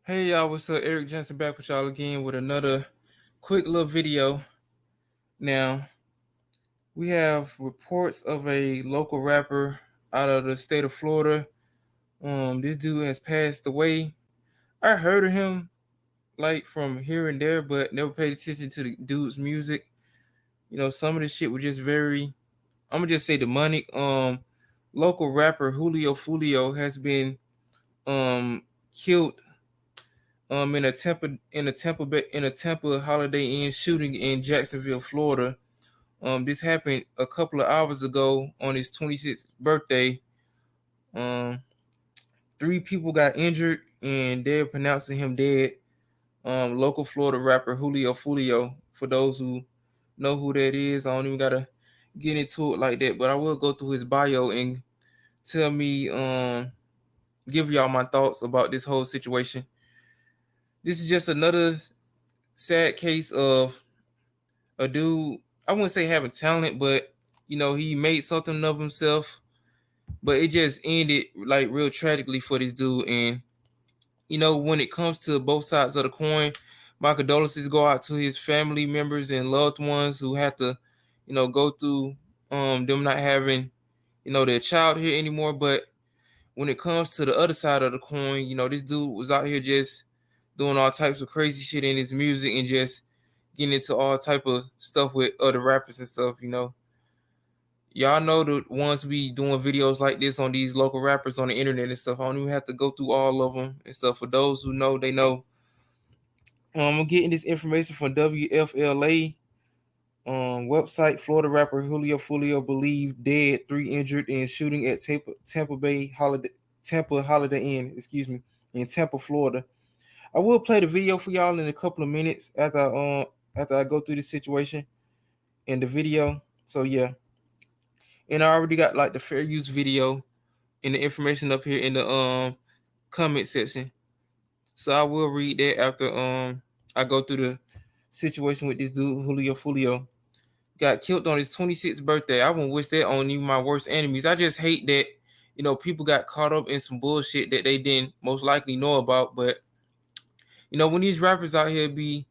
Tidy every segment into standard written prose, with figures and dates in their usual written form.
Hey y'all, what's up? Eric Johnson back with y'all again with another quick little video. Now, we have reports of a local rapper out of the state of Florida. This dude has passed away. I heard of him like from here and there, but never paid attention to the dude's music. Some of this shit was just very, I'm gonna just say demonic. Local rapper Julio Foolio has been killed in a Tampa Holiday Inn shooting in Jacksonville, Florida. This happened a couple of hours ago on his 26th birthday. Um, Three people got injured, and they're pronouncing him dead. Local Florida rapper Julio Foolio. For those who know who that is, I don't even gotta get into it like that, but I will go through his bio and tell me, give y'all my thoughts about this whole situation. This is just another sad case of a dude. I wouldn't say having talent, but he made something of himself. But it just ended like real tragically for this dude. And when it comes to both sides of the coin, my condolences go out to his family members and loved ones who have to, go through them not having, their child here anymore. But when it comes to the other side of the coin, this dude was out here just doing all types of crazy shit in his music and just getting into all type of stuff with other rappers and stuff. Y'all know the ones be doing videos like this on these local rappers on the internet and stuff. I don't even have to go through all of them and stuff. For those who know, they know. I'm getting this information from WFLA website. Florida rapper Julio Foolio believed dead, 3 injured in shooting at Tampa Holiday Inn, in Tampa, Florida. I will play the video for y'all in a couple of minutes after I go through this situation in the video. So yeah. And I already got like the fair use video and the information up here in the comment section. So I will read that after I go through the situation with this dude Julio Foolio. Got killed on his 26th birthday. I wouldn't wish that on even my worst enemies. I just hate that people got caught up in some bullshit that they didn't most likely know about. But when these rappers out here be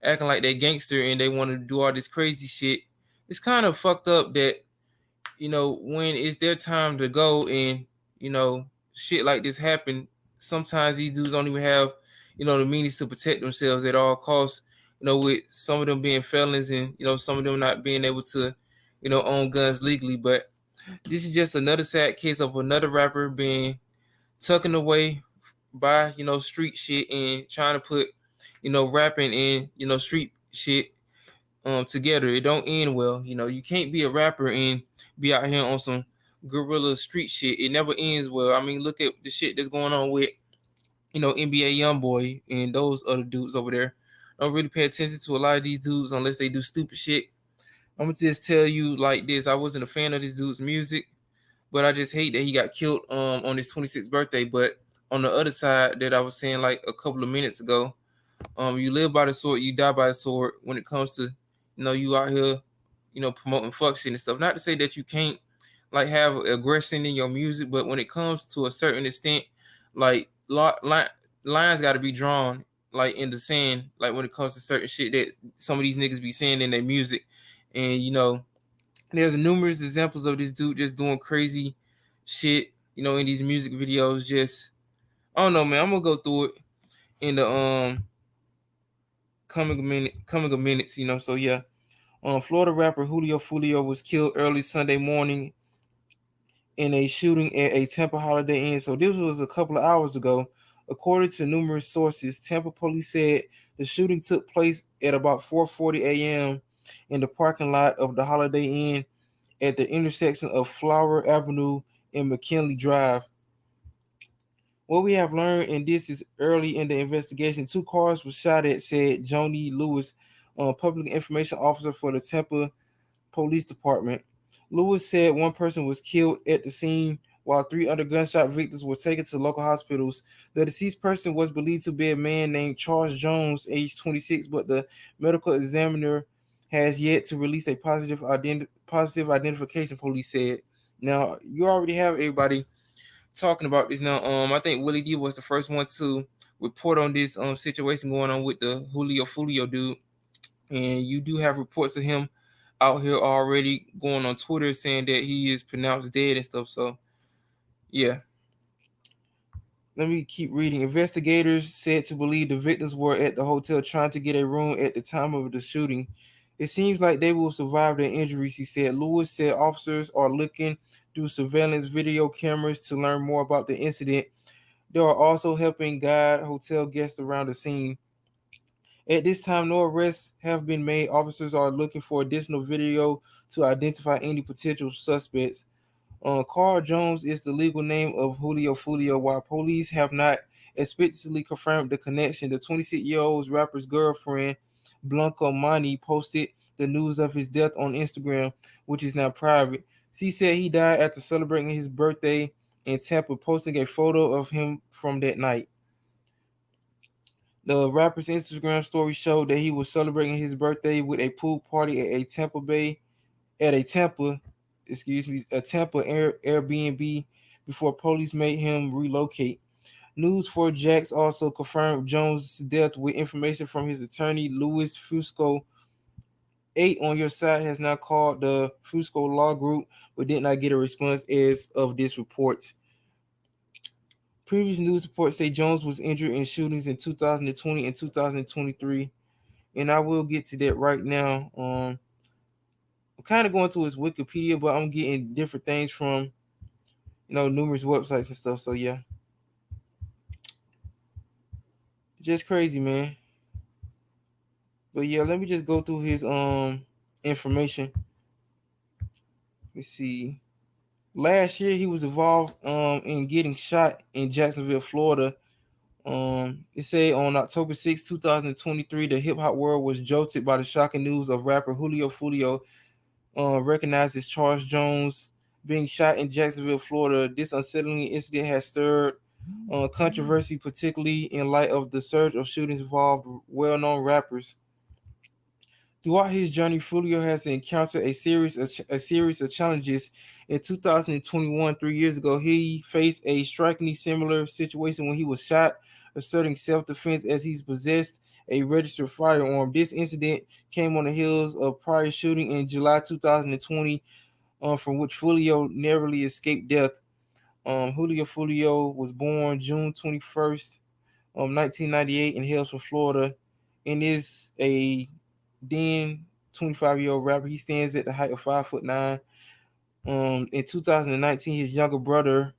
acting like they gangster and they want to do all this crazy shit, it's kind of fucked up that when it's their time to go and, shit like this happen, sometimes these dudes don't even have, the means to protect themselves at all costs, with some of them being felons and, some of them not being able to, own guns legally. But this is just another sad case of another rapper being tucking away by, street shit and trying to put, rapping and, street shit together. It don't end well. You can't be a rapper and be out here on some guerrilla street shit. It never ends well. I mean, look at the shit that's going on with NBA YoungBoy and those other dudes over there. Don't really pay attention to a lot of these dudes unless they do stupid shit. I'm gonna just tell you like this: I wasn't a fan of this dude's music, but I just hate that he got killed on his 26th birthday. But on the other side, that I was saying like a couple of minutes ago, you live by the sword, you die by the sword. When it comes to you out here, promoting fuck shit and stuff. Not to say that you can't like have aggression in your music, but when it comes to a certain extent, like lines got to be drawn like in the sand. Like when it comes to certain shit that some of these niggas be saying in their music, and there's numerous examples of this dude just doing crazy shit, in these music videos. Just I don't know, man. I'm gonna go through it in the coming of minutes. So yeah. Florida rapper Julio Foolio was killed early Sunday morning in a shooting at a Tampa Holiday Inn. So this was a couple of hours ago. According to numerous sources, Tampa police said the shooting took place at about 4:40 a.m. in the parking lot of the Holiday Inn at the intersection of Fowler Avenue and McKinley Drive. What we have learned, and this is early in the investigation, 2 cars were shot at, said Joneé Lewis, public information officer for the Tampa Police Department. Lewis said 1 person was killed at the scene while 3 other gunshot victims were taken to local hospitals. The deceased person was believed to be a man named Charles Jones, age 26, but the medical examiner has yet to release a positive identification, police said. Now, you already have everybody talking about this now. I think Willie D was the first one to report on this situation going on with the Julio Foolio dude, and you do have reports of him out here already going on Twitter saying that he is pronounced dead and stuff. So yeah. Let me keep reading. Investigators said to believe the victims were at the hotel trying to get a room at the time of the shooting. It seems like they will survive their injuries, he said. Lewis said officers are looking through surveillance video cameras to learn more about the incident. They are also helping guide hotel guests around the scene. At this time, no arrests have been made. Officers are looking for additional video to identify any potential suspects. Carl Jones is the legal name of Julio Foolio. While police have not explicitly confirmed the connection, the 26-year-old rapper's girlfriend, Blanca Money, posted the news of his death on Instagram, which is now private. She said he died after celebrating his birthday in Tampa, posting a photo of him from that night. The rapper's Instagram story showed that he was celebrating his birthday with a pool party at a Tampa Airbnb before police made him relocate. News 4 Jax also confirmed Jones' death with information from his attorney, Louis Fusco. 8 on Your Side has now called the Fusco Law Group, but did not get a response as of this report. Previous news reports say Jones was injured in shootings in 2020 and 2023, and I will get to that right now. I'm kind of going to his Wikipedia, but I'm getting different things from numerous websites and stuff. So yeah, just crazy, man. But yeah, let me just go through his information. Let me see. Last year he was involved in getting shot in Jacksonville, Florida. It said on October 6, 2023, the hip hop world was jolted by the shocking news of rapper Julio Foolio, recognized as Charles Jones, being shot in Jacksonville, Florida. This unsettling incident has stirred controversy, particularly in light of the surge of shootings involving well-known rappers. Throughout his journey, Julio has encountered a series of challenges. In 2021, 3 years ago, he faced a strikingly similar situation when he was shot, asserting self-defense as he's possessed a registered firearm. This incident came on the heels of prior shooting in July 2020, from which Julio narrowly escaped death. Julio Foolio was born June 21st, 1998, and hails from Florida, and is a then 25-year-old rapper. He stands at the height of 5'9". In 2019, his younger brother,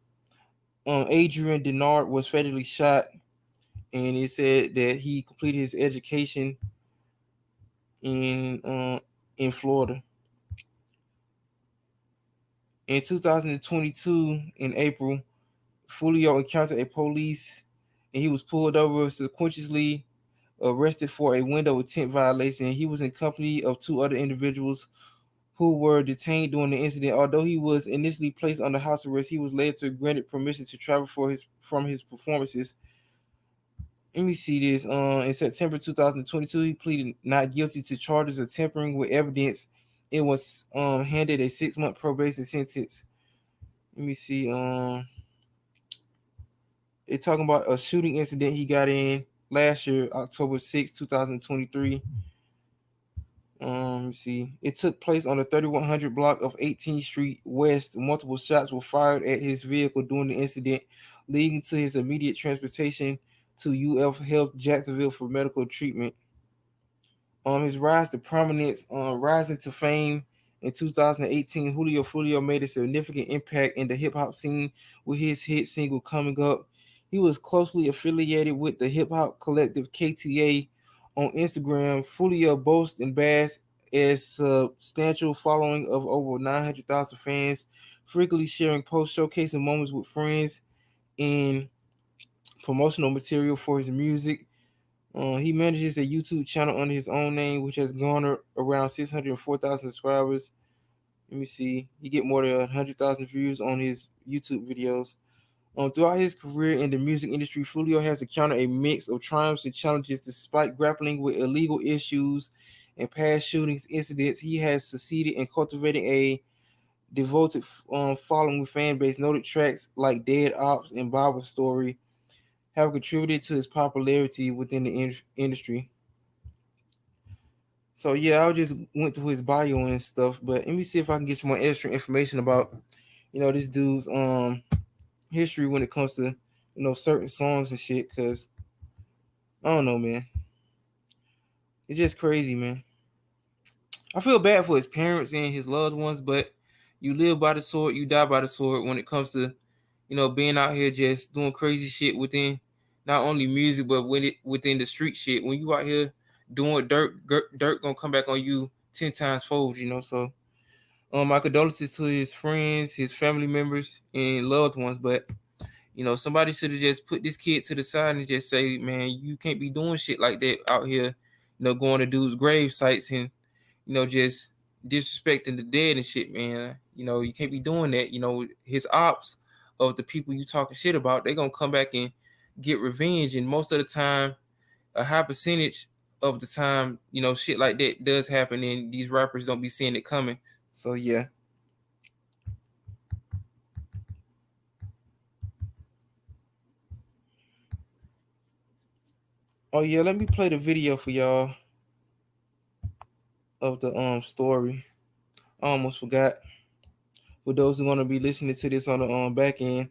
Adrian Denard, was fatally shot, and it said that he completed his education in Florida. In 2022, in April, Foolio encountered a police, and he was pulled over, sequentially arrested for a window of tent violation. He was in company of 2 other individuals who were detained during the incident. Although he was initially placed under house arrest, he was later granted permission to travel from his performances. Let me see this. In September 2022, he pleaded not guilty to charges of tampering with evidence. It was handed a 6-month probation sentence. Let me see. They're talking about a shooting incident he got in last year, October 6, 2023. Let me see. It took place on the 3100 block of 18th Street West. Multiple shots were fired at his vehicle during the incident, leading to his immediate transportation to UF Health Jacksonville for medical treatment. His rise to prominence, rising to fame in 2018, Julio Foolio made a significant impact in the hip hop scene with his hit single "Coming Up." He was closely affiliated with the hip hop collective KTA. On Instagram, Foolio boasts and basts a substantial following of over 900,000 fans, frequently sharing posts showcasing moments with friends and promotional material for his music. He manages a YouTube channel under his own name, which has garnered around 604,000 subscribers. Let me see. He get more than 100,000 views on his YouTube videos. Throughout his career in the music industry, Foolio has encountered a mix of triumphs and challenges. Despite grappling with illegal issues and past shootings incidents, he has succeeded in cultivating a devoted following fan base. Noted tracks like "Dead Ops" and "Bible Story" have contributed to his popularity within the industry. So yeah, I just went through his bio and stuff, but let me see if I can get some more extra information about, this dude's history when it comes to, certain songs and shit. Cause I don't know, man. It's just crazy, man. I feel bad for his parents and his loved ones, but you live by the sword, you die by the sword when it comes to, being out here just doing crazy shit within not only music but within the street shit. When you out here doing dirt gonna come back on you 10 times fold, So, my condolences to his friends, his family members, and loved ones. But somebody should have just put this kid to the side and just say, man, you can't be doing shit like that out here. Going to dudes' grave sites and just disrespecting the dead and shit, man. You can't be doing that. His ops of the people you talking shit about, they gonna come back and get revenge. And most of the time, a high percentage of the time, shit like that does happen, and these rappers don't be seeing it coming. So yeah. Oh yeah, let me play the video for y'all of the story. I almost forgot. For those who want to be listening to this on the back end,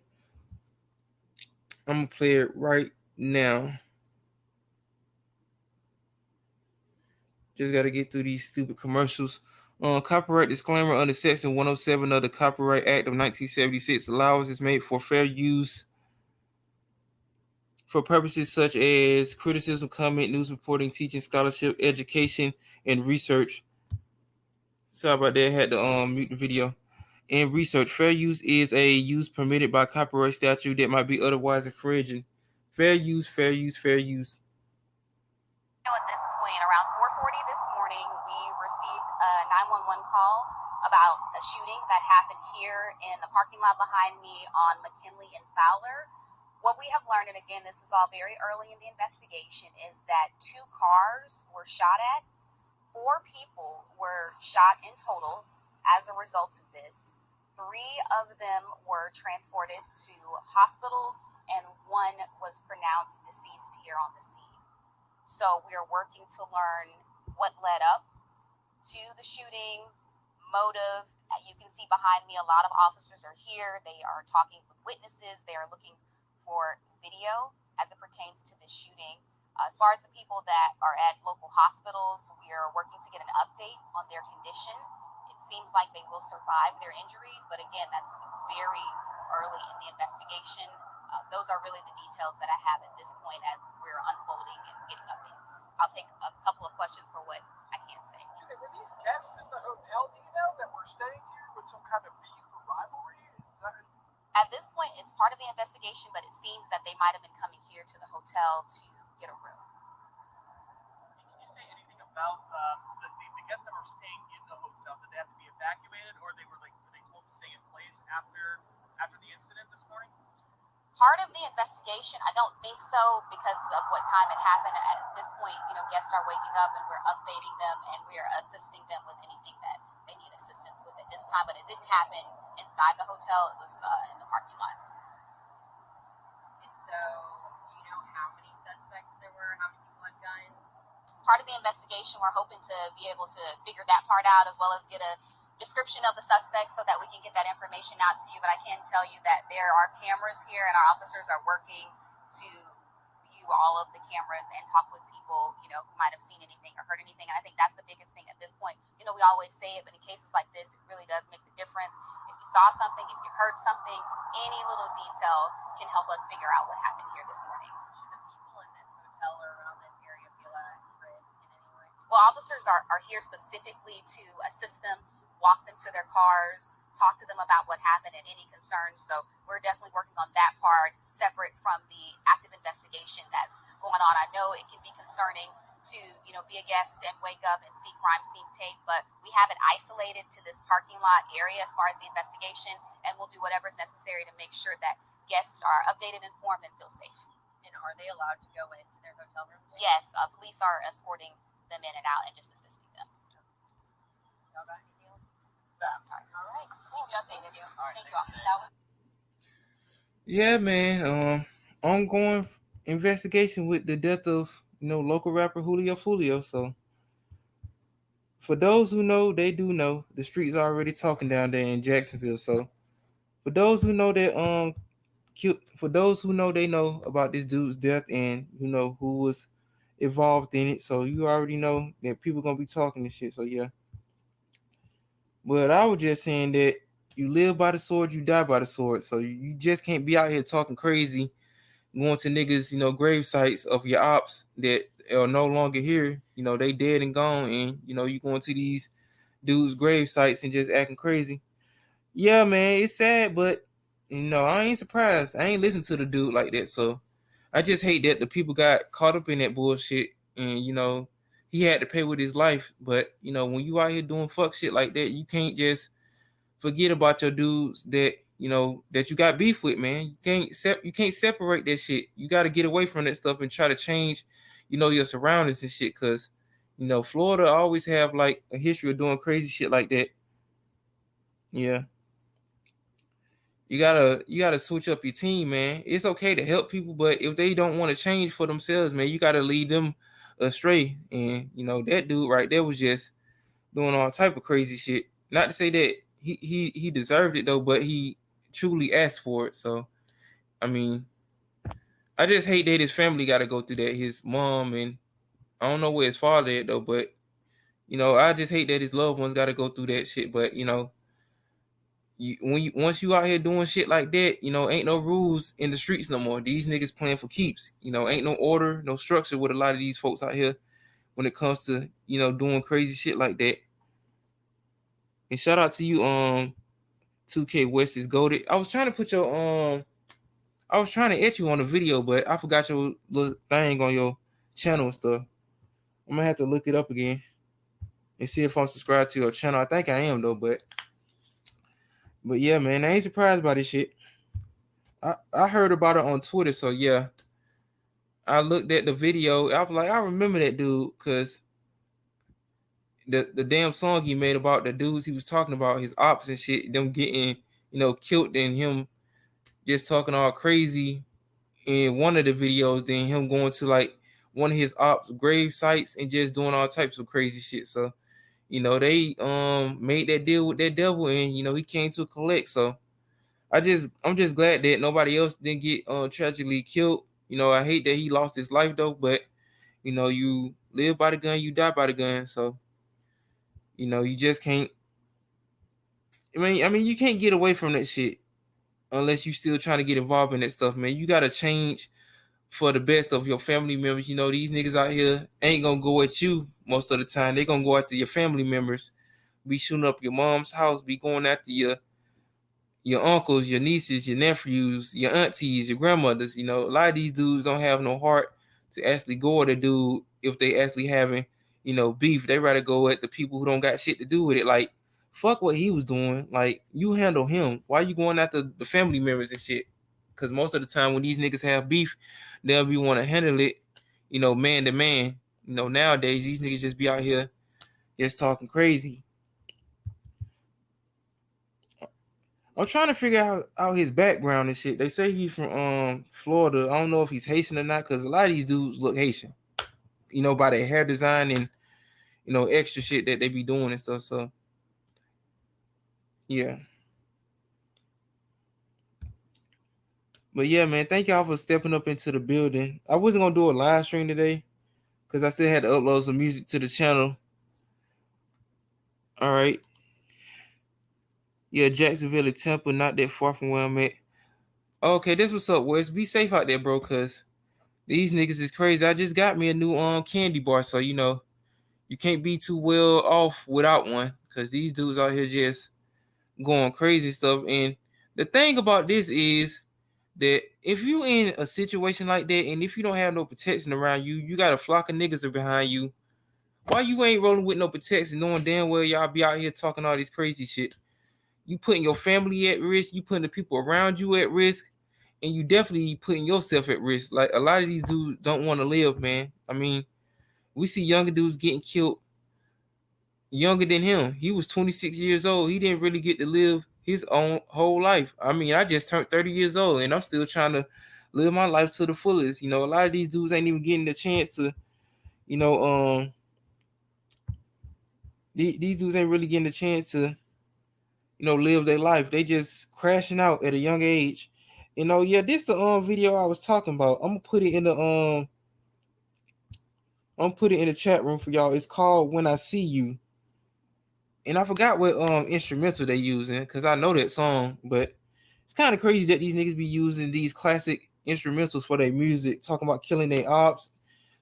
I'm gonna play it right now. Just got to get through these stupid commercials. Copyright disclaimer under Section 107 of the Copyright Act of 1976. Allowance is made for fair use for purposes such as criticism, comment, news reporting, teaching, scholarship, education, and research. Sorry about that. I had to mute the video. And research. Fair use is a use permitted by copyright statute that might be otherwise infringing. Fair use, fair use, fair use. At this point, around 4:40 this morning, we received a 911 call about a shooting that happened here in the parking lot behind me on McKinley and Fowler. What we have learned, and again, this is all very early in the investigation, is that 2 cars were shot at. 4 people were shot in total as a result of this. 3 of them were transported to hospitals, and 1 was pronounced deceased here on the scene. So we are working to learn what led up to the shooting, motive. You can see behind me a lot of officers are here. They are talking with witnesses. They are looking for video as it pertains to this shooting. As far as the people that are at local hospitals, we are working to get an update on their condition. It seems like they will survive their injuries, but again, that's very early in the investigation. Those are really the details that I have at this point as we're unfolding and getting updates. I'll take a couple of questions for what I can say. Were these guests in the hotel, do you know, that were staying here with some kind of beef or rivalry? At this point, it's part of the investigation, but it seems that they might have been coming here to the hotel to get a room. Can you say anything about the guests that were staying in the hotel? Did they have to be evacuated, or were they told to stay in place after the incident this morning? Part of the investigation, I don't think so, because of what time it happened. At this point, guests are waking up and we're updating them and we are assisting them with anything that they need assistance with at this time. But it didn't happen inside the hotel. It was in the parking lot. And so, do you know how many suspects there were? How many people had guns? Part of the investigation, we're hoping to be able to figure that part out, as well as get a description of the suspects so that we can get that information out to you. But I can tell you that there are cameras here and our officers are working to view all of the cameras and talk with people, who might have seen anything or heard anything. And I think that's the biggest thing at this point. We always say it, but in cases like this, it really does make the difference. If you saw something, if you heard something, any little detail can help us figure out what happened here this morning. Should the people in this hotel or around this area feel at risk in any way? Well, officers are here specifically to assist them, walk them to their cars, talk to them about what happened and any concerns. So we're definitely working on that part separate from the active investigation that's going on. I know it can be concerning to, be a guest and wake up and see crime scene tape, but we have it isolated to this parking lot area as far as the investigation, and we'll do whatever is necessary to make sure that guests are updated, informed, and feel safe. And are they allowed to go into their hotel rooms? Yes, police are escorting them in and out and just assisting them. Y'all got anything else? All right. Keep you updated. Thank you all. Yeah, man. Ongoing investigation with the death of local rapper Julio Foolio. So for those who know, they do know. The streets are already talking down there in Jacksonville. So for those who know that for those who know, they know about this dude's death and who was involved in it. So you already know that people gonna be talking this shit. So yeah. But I was just saying that you live by the sword, you die by the sword. So you just can't be out here talking crazy, going to niggas, grave sites of your ops that are no longer here. They dead and gone, and you going to these dudes' grave sites and just acting crazy. Yeah, man, it's sad, but I ain't surprised. I ain't listened to the dude like that. So I just hate that the people got caught up in that bullshit, and he had to pay with his life. But when you out here doing fuck shit like that, you can't just forget about your dudes that that you got beef with, man. You can't separate that shit. You got to get away from that stuff and try to change your surroundings and shit, because Florida always have like a history of doing crazy shit like that. Yeah, you gotta switch up your team, man. It's okay to help people, but if they don't want to change for themselves, man, you gotta lead them astray. And that dude right there was just doing all type of crazy shit. Not to say that he deserved it though, but he truly asked for it. So I mean, I just hate that his family got to go through that. His mom, and I don't know where his father is though, but I just hate that his loved ones got to go through that shit. But once you out here doing shit like that, ain't no rules in the streets no more. These niggas playing for keeps. Ain't no order, no structure with a lot of these folks out here when it comes to doing crazy shit like that. And shout out to you, 2K West is goated. I was trying to put your I was trying to etch you on the video, but I forgot your little thing on your channel and stuff. I'm gonna have to look it up again and see if I'm subscribed to your channel. I think I am though, but yeah, man, I ain't surprised by this shit. I heard about it on Twitter, so yeah. I looked at the video. I was like, I remember that dude, cause the damn song he made about the dudes he was talking about, his ops and shit, them getting killed, and him just talking all crazy in one of the videos, then him going to like one of his ops grave sites and just doing all types of crazy shit. So they made that deal with that devil, and he came to collect. So I'm just glad that nobody else didn't get tragically killed. I hate that he lost his life though, but you live by the gun, you die by the gun. So you just can't. I mean, you can't get away from that shit unless you still trying to get involved in that stuff, man. You gotta change for the best of your family members. These niggas out here ain't gonna go at you most of the time. They gonna go after your family members, be shooting up your mom's house, be going after your uncles, your nieces, your nephews, your aunties, your grandmothers. A lot of these dudes don't have no heart to actually go at a dude if they actually having, beef. They rather go at the people who don't got shit to do with it. Like, fuck what he was doing. Like, you handle him. Why you going after the family members and shit? Because most of the time when these niggas have beef, they'll be want to handle it, man to man. Nowadays these niggas just be out here just talking crazy. I'm trying to figure out his background and shit. They say he's from Florida. I don't know if he's Haitian or not, because a lot of these dudes look Haitian. By their hair design and extra shit that they be doing and stuff. So yeah. But yeah, man, thank y'all for stepping up into the building. I wasn't gonna do a live stream today because I still had to upload some music to the channel. All right. Yeah, Jacksonville and Tampa, not that far from where I'm at. Okay, this what's up, Wes. Be safe out there, bro, cause these niggas is crazy. I just got me a new candy bar, so you can't be too well off without one, cause these dudes out here just going crazy stuff. And the thing about this is that if you in a situation like that, and if you don't have no protection around you, you got a flock of niggas are behind you. Why you ain't rolling with no protection, knowing damn well y'all be out here talking all this crazy shit? You putting your family at risk, you putting the people around you at risk, and you definitely putting yourself at risk. Like, a lot of these dudes don't want to live, man. I mean, we see younger dudes getting killed younger than him. He was 26 years old. He didn't really get to live his own whole life. I mean, I just turned 30 years old, and I'm still trying to live my life to the fullest. You know, a lot of these dudes ain't even getting the chance to, you know, these dudes ain't really getting the chance to, you know, live their life. They just crashing out at a young age. You know, yeah, this the video I was talking about. I'm gonna put it in the chat room for y'all. It's called When I See You. And I forgot what instrumental they using, because I know that song, but it's kind of crazy that these niggas be using these classic instrumentals for their music, talking about killing their ops,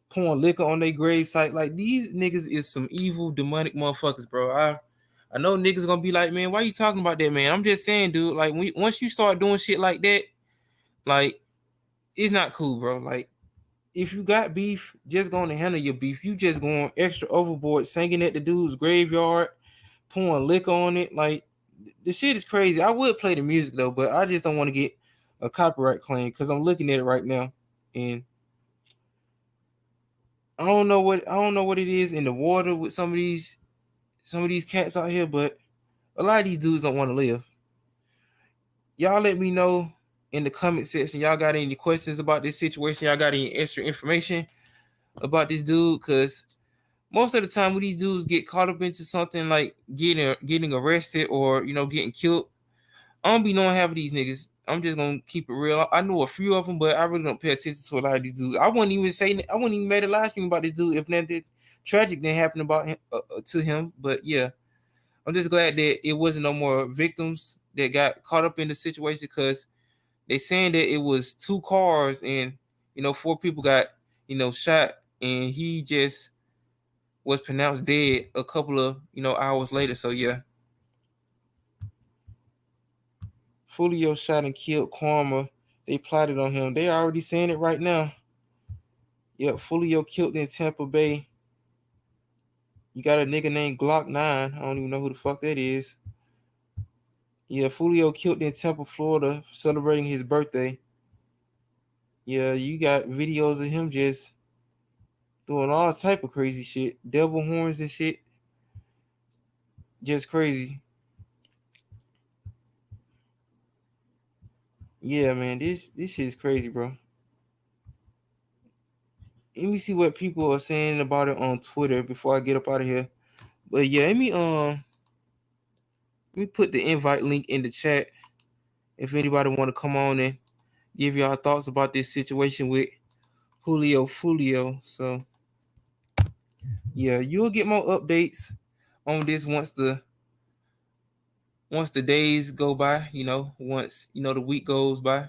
pouring liquor on their gravesite. Like, these niggas is some evil, demonic motherfuckers, bro. I know niggas gonna be like, man, why you talking about that, man? I'm just saying, dude, like, once you start doing shit like that, like, it's not cool, bro. Like, if you got beef, just going to handle your beef. You just going extra overboard, singing at the dude's graveyard, pouring liquor on it. Like, the shit is crazy. I would play the music though, but I just don't want to get a copyright claim because I'm looking at it right now, and I don't know what it is in the water with some of these cats out here, but a lot of these dudes don't want to live. Y'all let me know in the comment section. Y'all got any questions about this situation? Y'all got any extra information about this dude? Because most of the time when these dudes get caught up into something like getting arrested or, you know, getting killed, I don't be knowing half of these niggas. I'm just gonna keep it real. I know a few of them, but I really don't pay attention to a lot of these dudes. I wouldn't even made a live stream about this dude if nothing tragic didn't happen about him to him. But yeah, I'm just glad that it wasn't no more victims that got caught up in the situation, because they saying that it was 2 cars and, you know, 4 people got, you know, shot, and he just was pronounced dead a couple of, you know, hours later. So yeah. Foolio shot and killed Karma. They plotted on him. They already saying it right now. Yep, Foolio killed in Tampa Bay. You got a nigga named Glock 9. I don't even know who the fuck that is. Yeah, Foolio killed in Tampa, Florida, celebrating his birthday. Yeah, you got videos of him just doing all type of crazy shit. Devil horns and shit. Just crazy. Yeah, man, this shit is crazy, bro. Let me see what people are saying about it on Twitter before I get up out of here. But yeah, let me put the invite link in the chat if anybody want to come on and give y'all thoughts about this situation with Julio Foolio. So yeah, you'll get more updates on this once the days go by, you know, once, you know, the week goes by.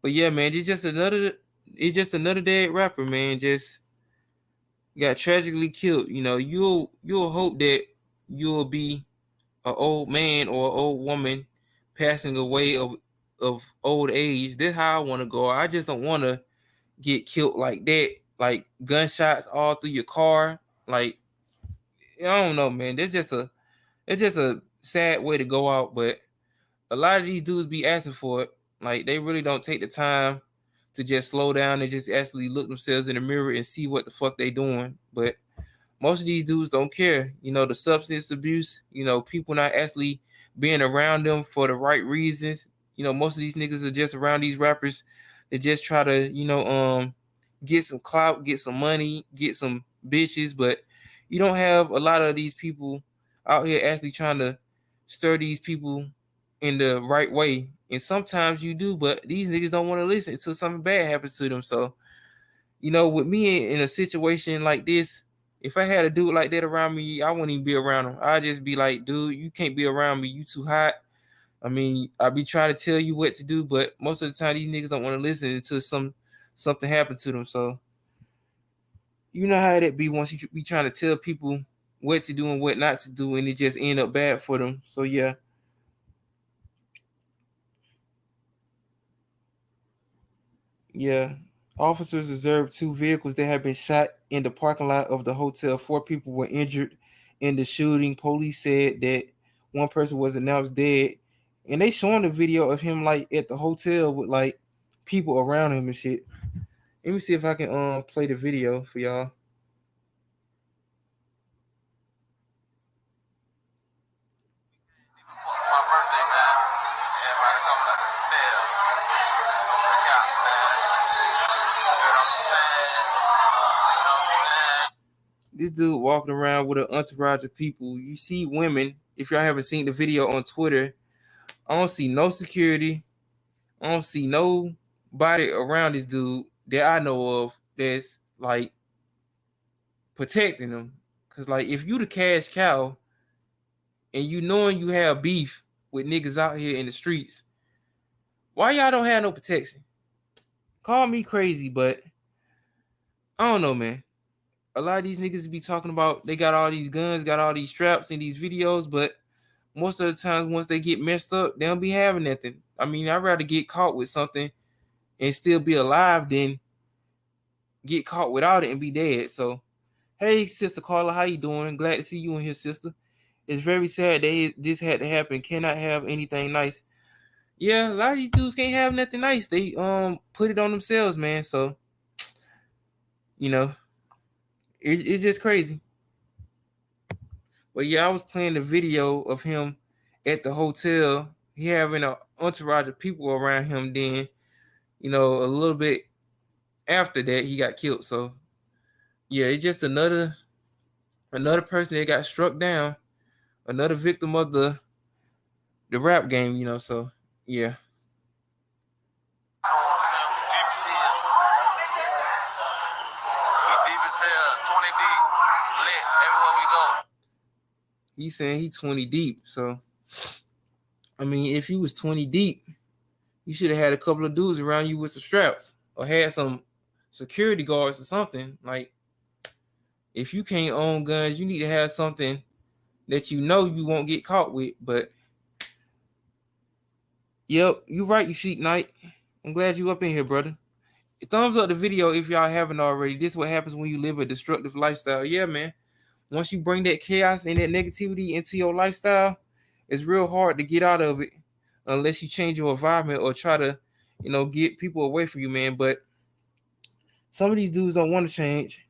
But yeah, man, it's just another dead rapper, man. Just got tragically killed. You know, you'll hope that you'll be an old man or an old woman passing away of old age. That's how I want to go. I just don't want to get killed like that, like gunshots all through your car. Like, I don't know, man. It's just a sad way to go out. But a lot of these dudes be asking for it. Like, they really don't take the time to just slow down and just actually look themselves in the mirror and see what the fuck they doing. But most of these dudes don't care. You know, the substance abuse, you know, people not actually being around them for the right reasons. You know, most of these niggas are just around these rappers. They just try to, you know, get some clout, get some money, get some bitches. But you don't have a lot of these people out here actually trying to stir these people in the right way. And sometimes you do, but these niggas don't want to listen until something bad happens to them. So, you know, with me in a situation like this, if I had a dude like that around me, I wouldn't even be around him. I'd just be like, dude, you can't be around me. You too hot. I mean, I be trying to tell you what to do, but most of the time these niggas don't want to listen until something happened to them. So you know how that be once you be trying to tell people what to do and what not to do, and it just end up bad for them. So yeah. Yeah. Officers observed 2 vehicles that had been shot in the parking lot of the hotel. 4 people were injured in the shooting. Police said that one person was announced dead. And they showing the video of him like at the hotel with like people around him and shit. Let me see if I can play the video for y'all. My birthday, man. Everybody coming up to spell. Don't break out. This dude walking around with an entourage of people. You see women. If y'all haven't seen the video on Twitter, I don't see no security. I don't see nobody around this dude that I know of that's like protecting him. Cause like if you the cash cow and you knowing you have beef with niggas out here in the streets, why y'all don't have no protection? Call me crazy, but I don't know, man. A lot of these niggas be talking about they got all these guns, got all these straps in these videos, but most of the times once they get messed up, they don't be having nothing. I mean, I'd rather get caught with something and still be alive than get caught without it and be dead. So, hey, Sister Carla, how you doing? Glad to see you in here, sister. It's very sad that this had to happen. Cannot have anything nice. Yeah, a lot of these dudes can't have nothing nice. They put it on themselves, man. So, you know, it's just crazy. But yeah, I was playing the video of him at the hotel. He having an entourage of people around him. Then, you know, a little bit after that, he got killed. So, yeah, it's just another person that got struck down, another victim of the rap game. You know, so yeah. He's saying he 20 deep. So, I mean, if he was 20 deep, you should have had a couple of dudes around you with some straps or had some security guards or something. Like, if you can't own guns, you need to have something that you know you won't get caught with. But, yep, you right, you Sheik Knight. I'm glad you up in here, brother. Thumbs up the video if y'all haven't already. This is what happens when you live a destructive lifestyle. Yeah, man. Once you bring that chaos and that negativity into your lifestyle, it's real hard to get out of it unless you change your environment or try to, you know, get people away from you, man. But some of these dudes don't want to change.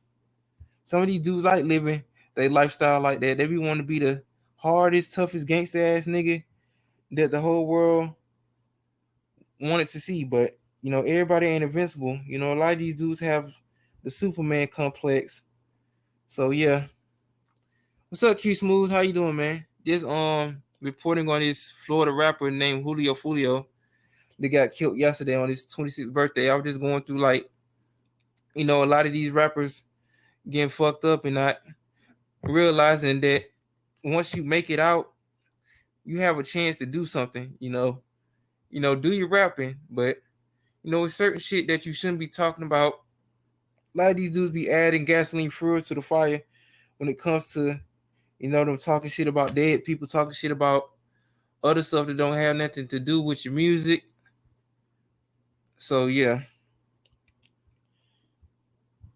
Some of these dudes like living their lifestyle like that. They be want to be the hardest, toughest, gangster ass nigga that the whole world wanted to see. But, you know, everybody ain't invincible. You know, a lot of these dudes have the Superman complex. So, yeah. What's up, Q Smooth? How you doing, man? Just reporting on this Florida rapper named Julio Foolio that got killed yesterday on his 26th birthday. I was just going through, like, you know, a lot of these rappers getting fucked up and not realizing that once you make it out, you have a chance to do something. You know, do your rapping, but you know, it's certain shit that you shouldn't be talking about. A lot of these dudes be adding gasoline fuel to the fire when it comes to, you know, them talking shit about dead people, talking shit about other stuff that don't have nothing to do with your music. So, yeah.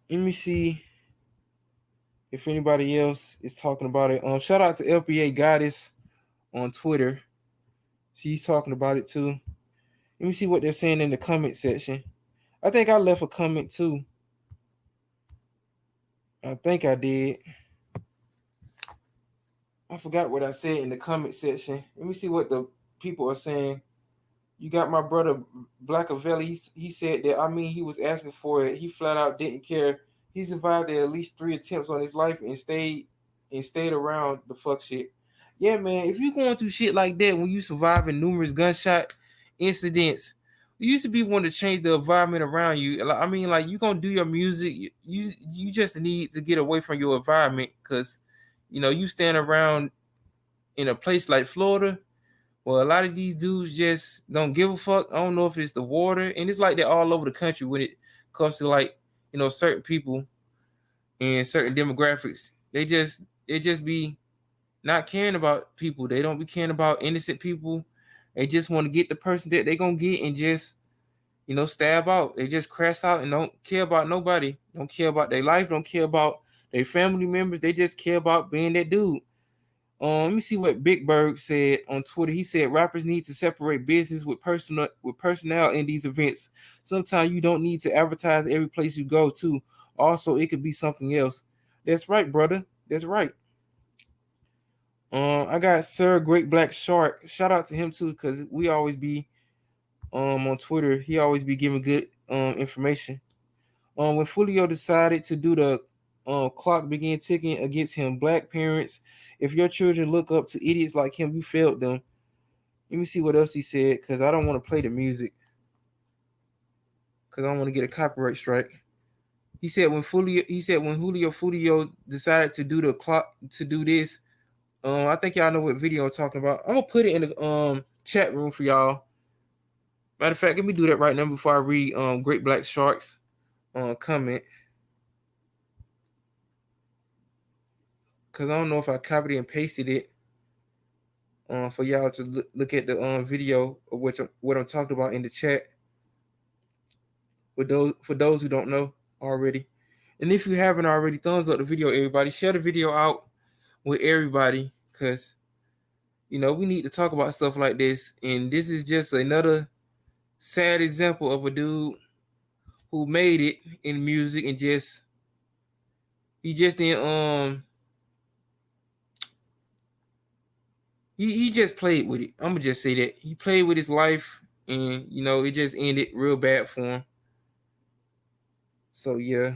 Let me see if anybody else is talking about it. Shout out to LPA Goddess on Twitter. She's talking about it too. Let me see what they're saying in the comment section. I think I left a comment too. I think I did. I forgot what I said in the comment section. Let me see what the people are saying. You got my brother Blackavelli. He said that, I mean, he was asking for it. He flat out didn't care. He survived at least 3 attempts on his life and stayed around the fuck shit. Yeah, man, if you going through shit like that when you surviving numerous gunshot incidents, you used to be wanting to change the environment around you. I mean, like, you gonna do your music. You just need to get away from your environment because, you know, you stand around in a place like Florida. Well, a lot of these dudes just don't give a fuck. I don't know if it's the water, and it's like that all over the country when it comes to, like, you know, certain people and certain demographics. They just be not caring about people. They don't be caring about innocent people. They just want to get the person that they gonna get and just, you know, stab out. They just crash out and don't care about nobody. Don't care about their life. Don't care about their family members. They just care about being that dude. Let me see what Big Bird said on Twitter. He said rappers need to separate business with personnel in these events. Sometimes you don't need to advertise every place you go to. Also, it could be something else. That's right, brother. That's right. I got Sir Great Black Shark. Shout out to him too, because we always be on Twitter. He always be giving good information. When Foolio decided to do the clock began ticking against him. Black parents, if your children look up to idiots like him, you failed them. Let me see what else he said, because I don't want to play the music, because I don't want to get a copyright strike. He said when Julio Foolio decided to do this. I think y'all know what video I'm talking about. I'm gonna put it in the chat room for y'all. Matter of fact, let me do that right now before I read Great Black Shark's comment. Because I don't know if I copied and pasted it for y'all to look at the video of what I'm talking about in the chat. For those who don't know already. And if you haven't already, thumbs up the video, everybody. Share the video out with everybody, because we need to talk about stuff like this. And this is just another sad example of a dude who made it in music and he just didn't he just played with it. I'm gonna just say that he played with his life, and it just ended real bad for him. So yeah.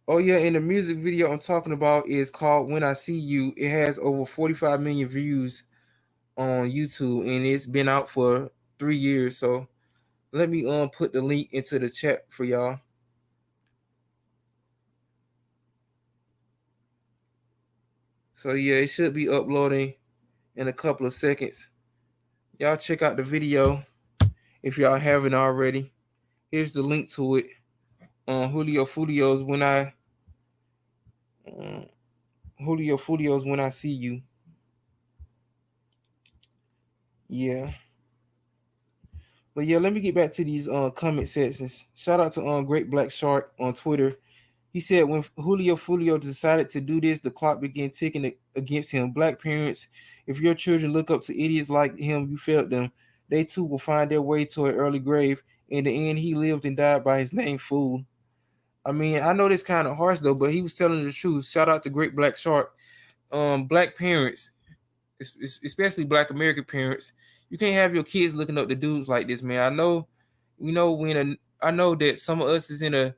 Oh yeah, and the music video I'm talking about is called When I See You. It has over 45 million views on YouTube, and it's been out for 3 years. So let me put the link into the chat for y'all. So yeah, it should be uploading in a couple of seconds. Y'all check out the video if y'all haven't already. Here's the link to it. Julio Foolio's When I See You. Yeah. But yeah, let me get back to these comment sections. Shout out to Great Black Shark on Twitter. He said when Julio Foolio decided to do this, the clock began ticking against him. Black parents, if your children look up to idiots like him, you failed them. They too will find their way to an early grave. In the end, he lived and died by his name, Fool. I mean, I know this kind of harsh though, but he was telling the truth. Shout out to Great Black Shark. Black parents, especially Black American parents, you can't have your kids looking up to dudes like this, man. I know that some of us is in a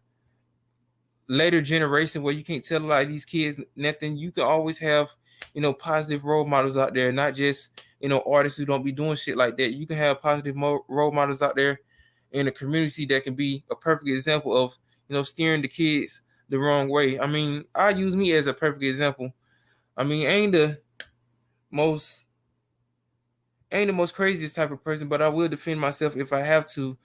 later generation where you can't tell a lot of these kids nothing. You can always have positive role models out there, not just artists who don't be doing shit like that. You can have positive role models out there in the community that can be a perfect example of steering the kids the wrong way. I mean, I use me as a perfect example. I mean, I ain't the most craziest type of person, but I will defend myself if I have to.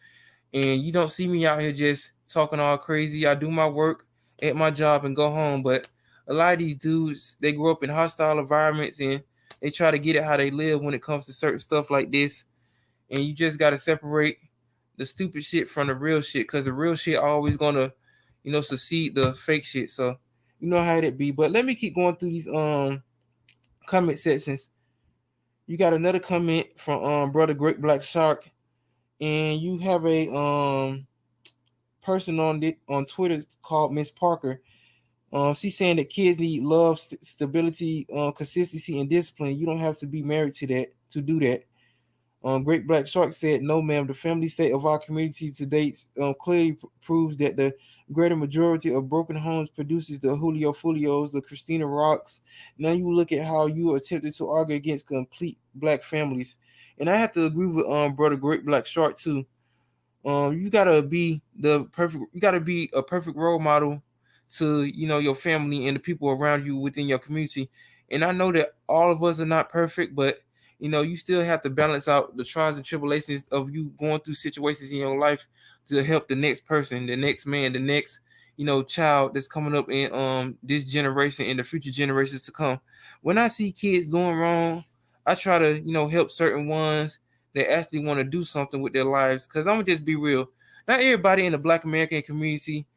And you don't see me out here just talking all crazy. I do my work at my job and go home. But a lot of these dudes, they grow up in hostile environments and they try to get it how they live when it comes to certain stuff like this. And you just got to separate the stupid shit from the real shit, because the real shit always going to, succeed the fake shit. So you know how it be. But let me keep going through these comment sections. You got another comment from brother Great Black Shark, and you have a person on Twitter called Miss Parker. She's saying that kids need love, stability, consistency, and discipline. You don't have to be married to do that. Great Black Shark said, "No, ma'am. The family state of our community to date clearly proves that the greater majority of broken homes produces the Julio Foolios, the Christina Rocks. Now you look at how you attempted to argue against complete Black families." And I have to agree with brother Great Black Shark too. You gotta be a perfect role model to your family and the people around you within your community. And I know that all of us are not perfect, but you still have to balance out the trials and tribulations of you going through situations in your life to help the next person, the next man, the next child that's coming up in this generation and the future generations to come. When I see kids doing wrong, I try to help certain ones that actually want to do something with their lives. Because I'm gonna just be real, not everybody in the Black American community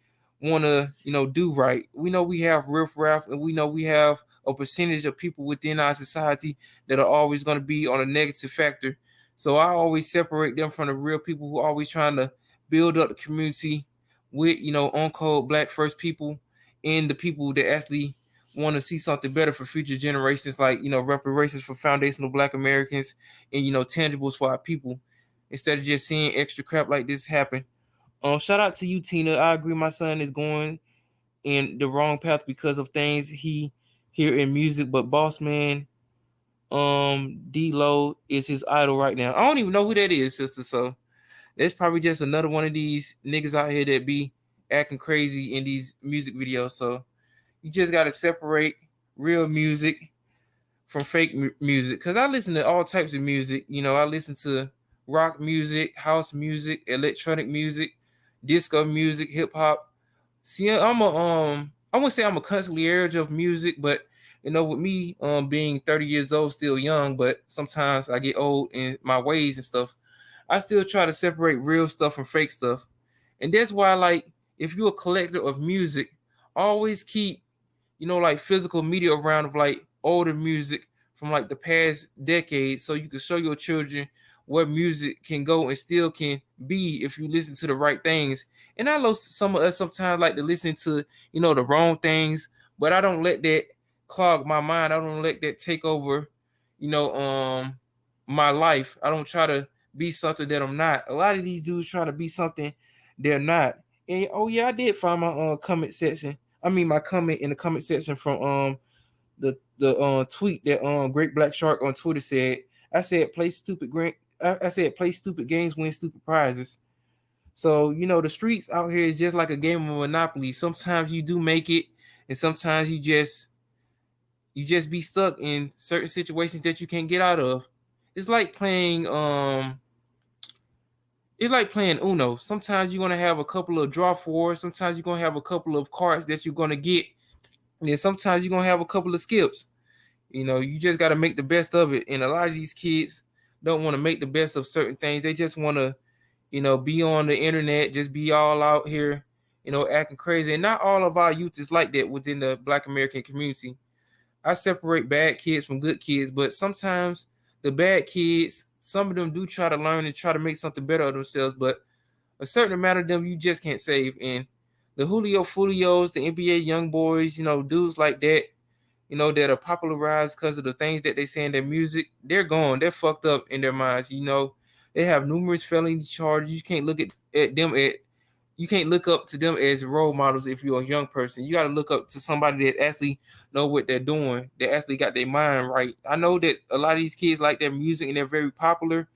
want to do right. We know we have riffraff, and we know we have a percentage of people within our society that are always going to be on a negative factor. So I always separate them from the real people who are always trying to build up the community with on code Black first people, and the people that actually want to see something better for future generations, like reparations for foundational Black Americans and tangibles for our people, instead of just seeing extra crap like this happen. Shout out to you, Tina. I agree. My son is going in the wrong path because of things he hear in music. But Boss Man, D-Lo is his idol right now. I don't even know who that is, sister. So that's probably just another one of these niggas out here that be acting crazy in these music videos. So you just gotta separate real music from fake music. Cause I listen to all types of music. You know, I listen to rock music, house music, electronic music, disco music, hip hop. See, I wouldn't say I'm a consigliere of music, but you know, with me being 30 years old, still young, but sometimes I get old in my ways and stuff. I still try to separate real stuff from fake stuff. And that's why, like, if you're a collector of music, always keep, you know, like physical media around of like older music from like the past decades, so you can show your children where music can go and still can be if you listen to the right things. And I know some of us sometimes like to listen to, you know, the wrong things, but I don't let that clog my mind. I don't let that take over, you know, my life. I don't try to be something that I'm not. A lot of these dudes trying to be something they're not. And oh yeah, I did find my comment section. I mean my comment in the comment section from the tweet that Great Black Shark on Twitter said. I said play stupid I said play stupid games, win stupid prizes. So you know the streets out here is just like a game of Monopoly. Sometimes you do make it, and sometimes you just be stuck in certain situations that you can't get out of. It's like playing Uno. Sometimes you're gonna have a couple of draw fours. Sometimes you're gonna have a couple of cards that you're gonna get, and then sometimes you're gonna have a couple of skips. You know, you just got to make the best of it. And a lot of these kids don't want to make the best of certain things. They just want to, you know, be on the internet, just be all out here, you know, acting crazy. And not all of our youth is like that within the Black American community. I separate bad kids from good kids, but sometimes the bad kids, some of them do try to learn and try to make something better of themselves, but a certain amount of them you just can't save. And the Julio Foolios, the NBA young boys, you know, dudes like that, you know, that are popularized because of the things that they say in their music, they're gone. They're fucked up in their minds. You know, they have numerous felony charges. You can't at them you can't look up to them as role models if you're a young person. You got to look up to somebody that actually know what they're doing. They actually got their mind right. I know that a lot of these kids like their music and they're very popular,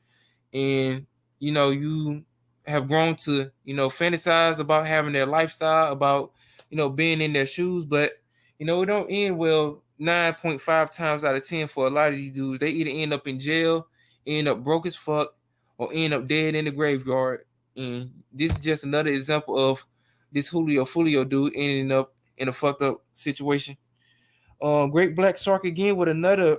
and you know you have grown to, you know, fantasize about having their lifestyle, about, you know, being in their shoes, but you know it don't end well 9.5 times out of 10 for a lot of these dudes. They either end up in jail, end up broke as fuck, or end up dead in the graveyard. And this is just another example of this Julio Foolio dude ending up in a fucked up situation. Great Black Shark again with another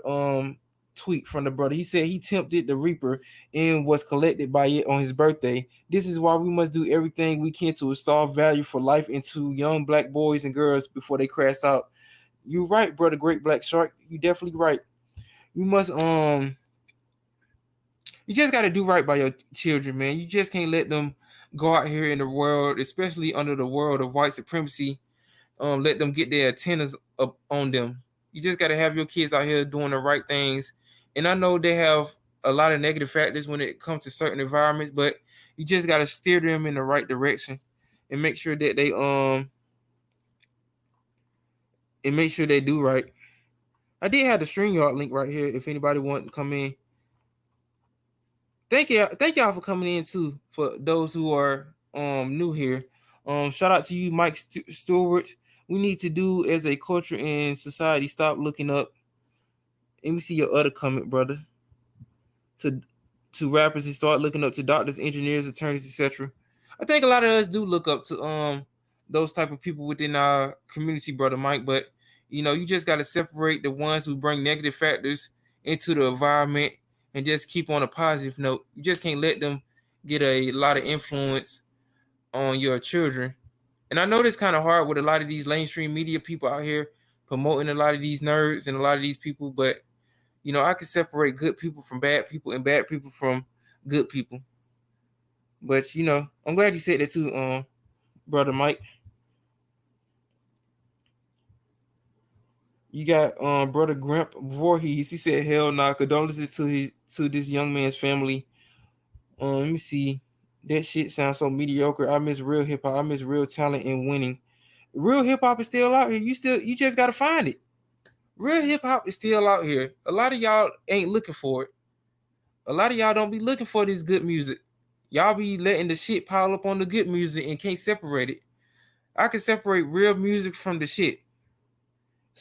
tweet from the brother. He said he tempted the Reaper and was collected by it on his birthday. This is why we must do everything we can to install value for life into young black boys and girls before they crash out. You're right, brother. Great Black Shark. You definitely right. You must you just got to do right by your children, man. You just can't let them go out here in the world, especially under the world of white supremacy, let them get their antennas up on them. You just got to have your kids out here doing the right things. And I know they have a lot of negative factors when it comes to certain environments, but you just got to steer them in the right direction and make sure that they do right. I did have the StreamYard link right here if anybody wants to come in. Thank y'all for coming in too. For those who are new here, shout out to you, Mike Stewart. We need to do as a culture and society stop looking up. Let me see your other comment, brother. To rappers and start looking up to doctors, engineers, attorneys, etc. I think a lot of us do look up to those type of people within our community, brother Mike. But you know, you just got to separate the ones who bring negative factors into the environment and just keep on a positive note. You just can't let them get a lot of influence on your children. And I know this kind of hard with a lot of these mainstream media people out here promoting a lot of these nerds and a lot of these people, but you know, I can separate good people from bad people and bad people from good people. But you know, I'm glad you said that too, brother Mike. You got brother Grimp Voorhees. He said, "Hell nah, condolences to this young man's family." Let me see. That shit sounds so mediocre. I miss real hip hop. I miss real talent and winning. Real hip hop is still out here. You just gotta find it. Real hip hop is still out here. A lot of y'all ain't looking for it. A lot of y'all don't be looking for this good music. Y'all be letting the shit pile up on the good music and can't separate it. I can separate real music from the shit.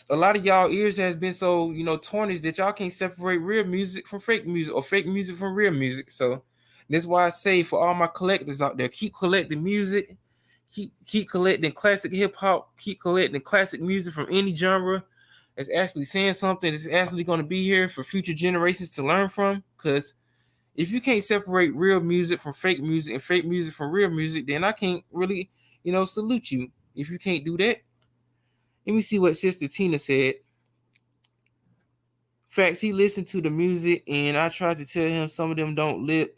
A lot of y'all ears has been so tarnished that y'all can't separate real music from fake music or fake music from real music. So that's why I say for all my collectors out there, keep collecting music, keep collecting classic hip hop, keep collecting classic music from any genre. It's actually saying something that's actually going to be here for future generations to learn from. Because if you can't separate real music from fake music and fake music from real music, then I can't really, salute you. If you can't do that, let me see what Sister Tina said. Facts, he listened to the music, and I tried to tell him some of them don't live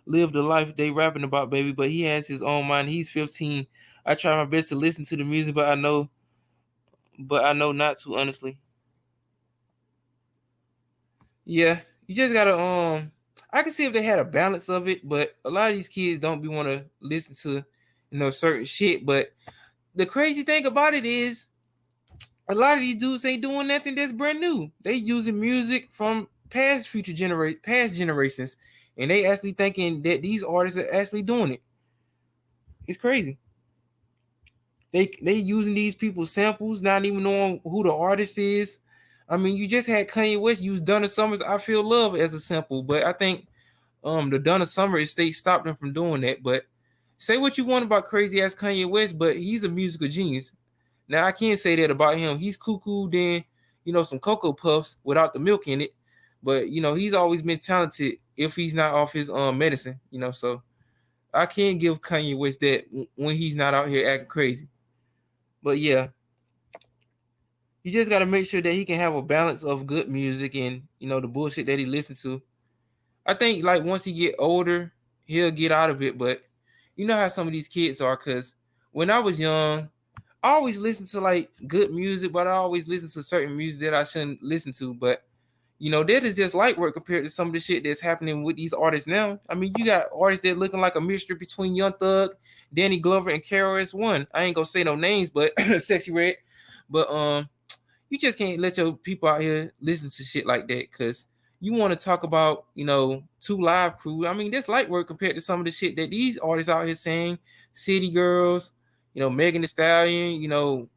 the life they rapping about, baby. But he has his own mind. He's 15. I try my best to listen to the music, but I know not to, honestly. Yeah, you just gotta I can see if they had a balance of it, but a lot of these kids don't be want to listen to certain shit. But the crazy thing about it is a lot of these dudes ain't doing nothing that's brand new. They using music from past generations, and they actually thinking that these artists are actually doing it. It's crazy. They using these people's samples, not even knowing who the artist is. I mean, you just had Kanye West use Donna Summer's "I Feel Love" as a sample, but I think the Donna Summer estate stopped him from doing that. But say what you want about crazy ass Kanye West, but he's a musical genius. Now I can't say that about him. He's cuckoo than some Cocoa Puffs without the milk in it. But he's always been talented if he's not off his medicine. So I can't give Kanye West that when he's not out here acting crazy. But yeah, you just got to make sure that he can have a balance of good music and the bullshit that he listens to. I think like once he get older, he'll get out of it. But you know how some of these kids are. Because when I was young, I always listen to like good music, but I always listen to certain music that I shouldn't listen to. But that is just light work compared to some of the shit that's happening with these artists now. I mean, you got artists that looking like a mixture between Young Thug, Danny Glover, and KRS-One. I ain't gonna say no names, but Sexy Red. But you just can't let your people out here listen to shit like that because you want to talk about 2 Live Crew. I mean, that's light work compared to some of the shit that these artists out here saying. City Girls, Megan Thee Stallion.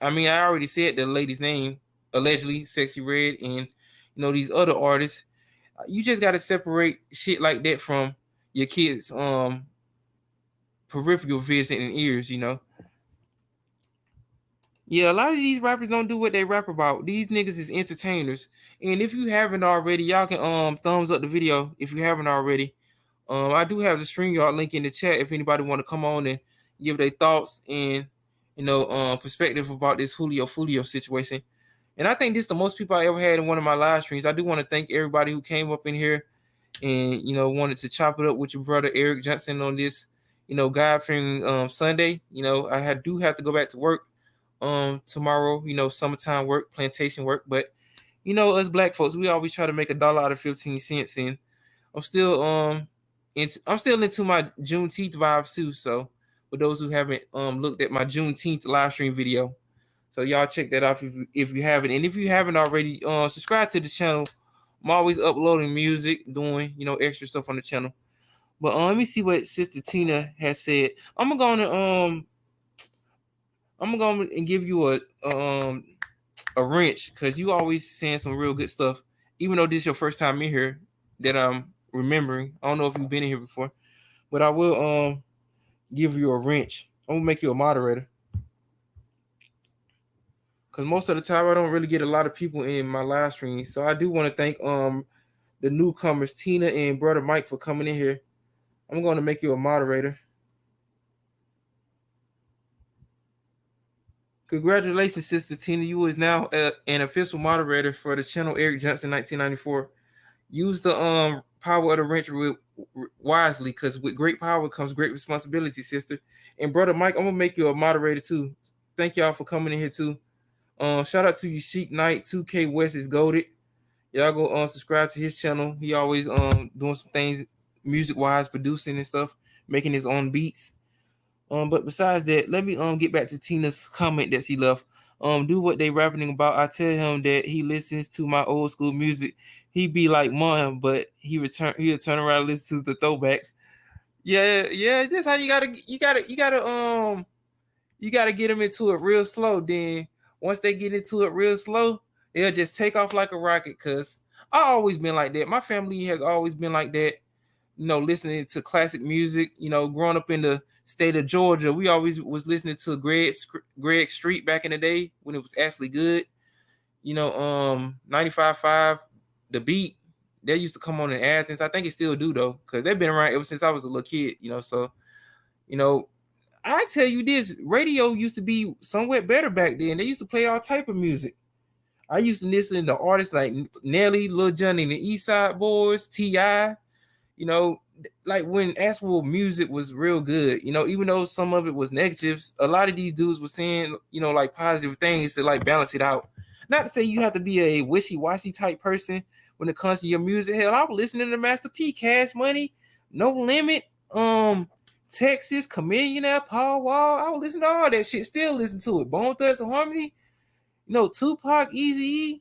I mean, I already said the lady's name, allegedly Sexy Red, and these other artists. You just got to separate shit like that from your kids' peripheral vision and ears. Yeah, a lot of these rappers don't do what they rap about. These niggas is entertainers. And if you haven't already, y'all can thumbs up the video if you haven't already. I do have the StreamYard link in the chat if anybody want to come on and give their thoughts and perspective about this Julio Foolio situation. And I think this is the most people I ever had in one of my live streams. I do want to thank everybody who came up in here and wanted to chop it up with your brother Eric Johnson on this God-fearing Sunday. I do have to go back to work tomorrow. Summertime work, plantation work, but us black folks, we always try to make $1 out of 15 cents, and I'm still into my Juneteenth vibes too. So for those who haven't looked at my Juneteenth live stream video, so y'all check that out if you haven't. And if you haven't already, subscribe to the channel. I'm always uploading music, doing extra stuff on the channel. But let me see what Sister Tina has said. I'm gonna and give you a wrench because you always saying some real good stuff. Even though this is your first time in here, that I'm remembering. I don't know if you've been in here before, but I will give you a wrench. I'm gonna make you a moderator because most of the time I don't really get a lot of people in my live stream. So I do want to thank the newcomers Tina and brother Mike for coming in here. I'm going to make you a moderator. Congratulations, Sister Tina. You is now an official moderator for the channel Eric Johnson 1994. Use the power of the wrench wisely, because with great power comes great responsibility, sister. And brother Mike, I'm gonna make you a moderator too. Thank y'all for coming in here too. Shout out to you, Chic Knight. 2K West is goated. Y'all go subscribe to his channel. He always doing some things music wise, producing and stuff. making his own beats. But besides that, let me get back to Tina's comment that she left. Do what they rapping about. I tell him that he listens to my old school music. He be like mine, but he'll turn around and listen to the throwbacks. Yeah, that's how you gotta get them into it real slow. Then once they get into it real slow, they'll just take off like a rocket. Cause I always been like that. My family has always been like that. Listening to classic music. Growing up in the state of Georgia, we always was listening to Greg Street back in the day when it was actually good. 95.5, The Beat. They used to come on in Athens. I think it still do though, because they've been around ever since I was a little kid. So I tell you this, radio used to be somewhat better back then. They used to play all type of music. I used to listen to artists like Nelly, Lil Jon and the East Side Boys, T.I., like when actual music was real good, even though some of it was negatives, a lot of these dudes were saying, like positive things to like balance it out. Not to say you have to be a wishy-washy type person when it comes to your music. Hell, I was listening to Master P, Cash Money, No Limit, Texas, Chameleon, Paul Wall. I was listening to all that shit. Still listen to it. Bone Thugs and Harmony, Tupac, Eazy-E,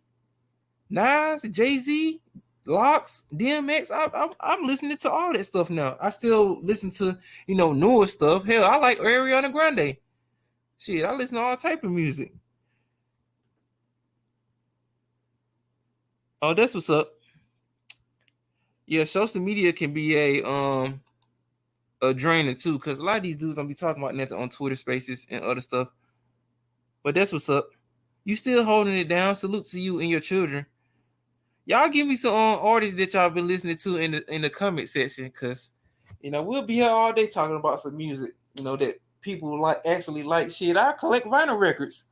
Nas, Jay-Z, Locks, DMX. I'm listening to all that stuff now. I still listen to newer stuff. Hell, I like Ariana Grande. Shit, I listen to all type of music. Oh, that's what's up. Yeah, social media can be a drainer too, because a lot of these dudes don't be talking about that on Twitter Spaces and other stuff. But that's what's up. You still holding it down. Salute to you and your children. Y'all give me some artists that y'all been listening to in the comment section, because we'll be here all day talking about some music that people actually like. Shit, I collect vinyl records.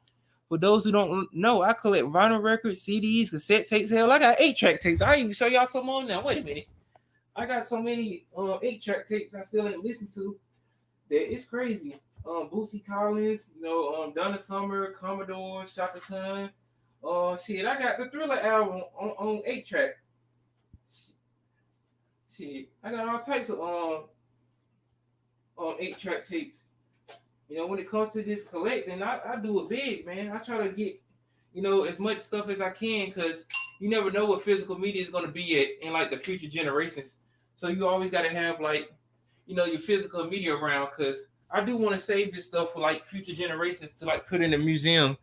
For those who don't know, I collect vinyl records, CDs, cassette tapes. Hell, I got 8-track tapes. I even show y'all some on now. Wait a minute, I got so many 8-track tapes I still ain't listened to that it's crazy. Bootsy Collins, Donna Summer, Commodore, Shaka Khan. Shit, I got the Thriller album on 8-track. Shit, I got all types of 8-track tapes. When it comes to this collecting, I do it big, man. I try to get, as much stuff as I can, because you never know what physical media is going to be at in like the future generations. So you always got to have like, your physical media around, because I do want to save this stuff for like future generations to like put in a museum.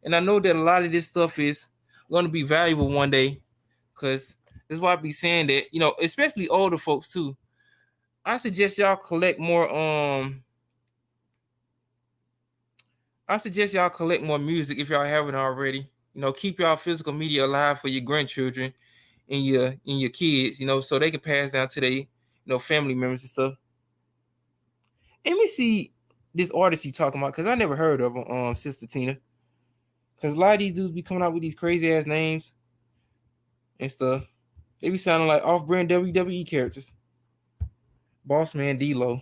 And I know that a lot of this stuff is going to be valuable one day, because that's why I be saying that, especially older folks too. I suggest y'all collect more. I suggest y'all collect more music if y'all haven't already. Keep y'all physical media alive for your grandchildren and your kids. So they can pass down to their family members and stuff. Let me see this artist you talking about, because I never heard of him, Sister Tina. Because a lot of these dudes be coming out with these crazy ass names and stuff. They be sounding like off-brand WWE characters. Boss Man D-Lo.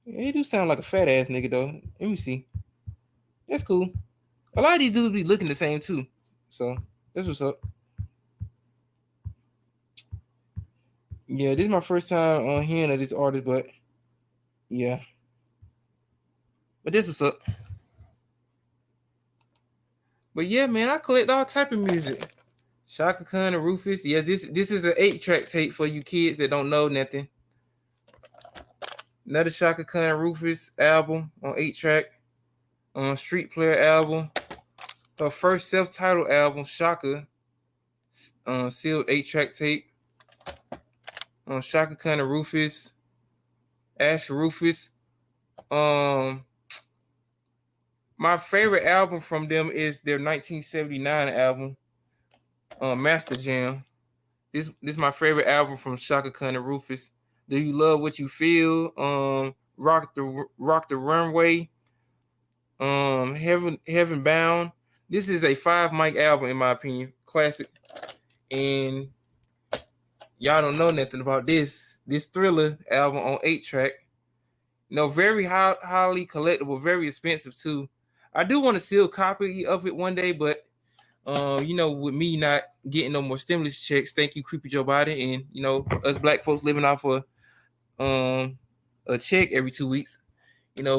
Yeah, he do sound like a fat ass nigga though. Let me see. That's cool. A lot of these dudes be looking the same too. So that's what's up. Yeah, this is my first time on hearing of this artist, but yeah. But this what's up. But yeah, man, I collect all type of music. Shaka Khan and Rufus. Yeah, this is an 8-track tape for you kids that don't know nothing. Another Shaka Khan and Rufus album on 8-track. Street Player album. Her first self-titled album, Shaka, sealed 8-track tape. Shaka Khan and Rufus. Ask Rufus. My favorite album from them is their 1979 album, Master Jam. This is my favorite album from Shaka Khan and Rufus. Do You Love What You Feel? Rock the Runway. Heaven Bound. This is a 5-mic album in my opinion, classic. And y'all don't know nothing about this Thriller album on 8-track. Very highly collectible, very expensive too. I do want a sealed copy of it one day, but with me not getting no more stimulus checks, thank you, Creepy Joe Biden, and us black folks living off of a check every 2 weeks.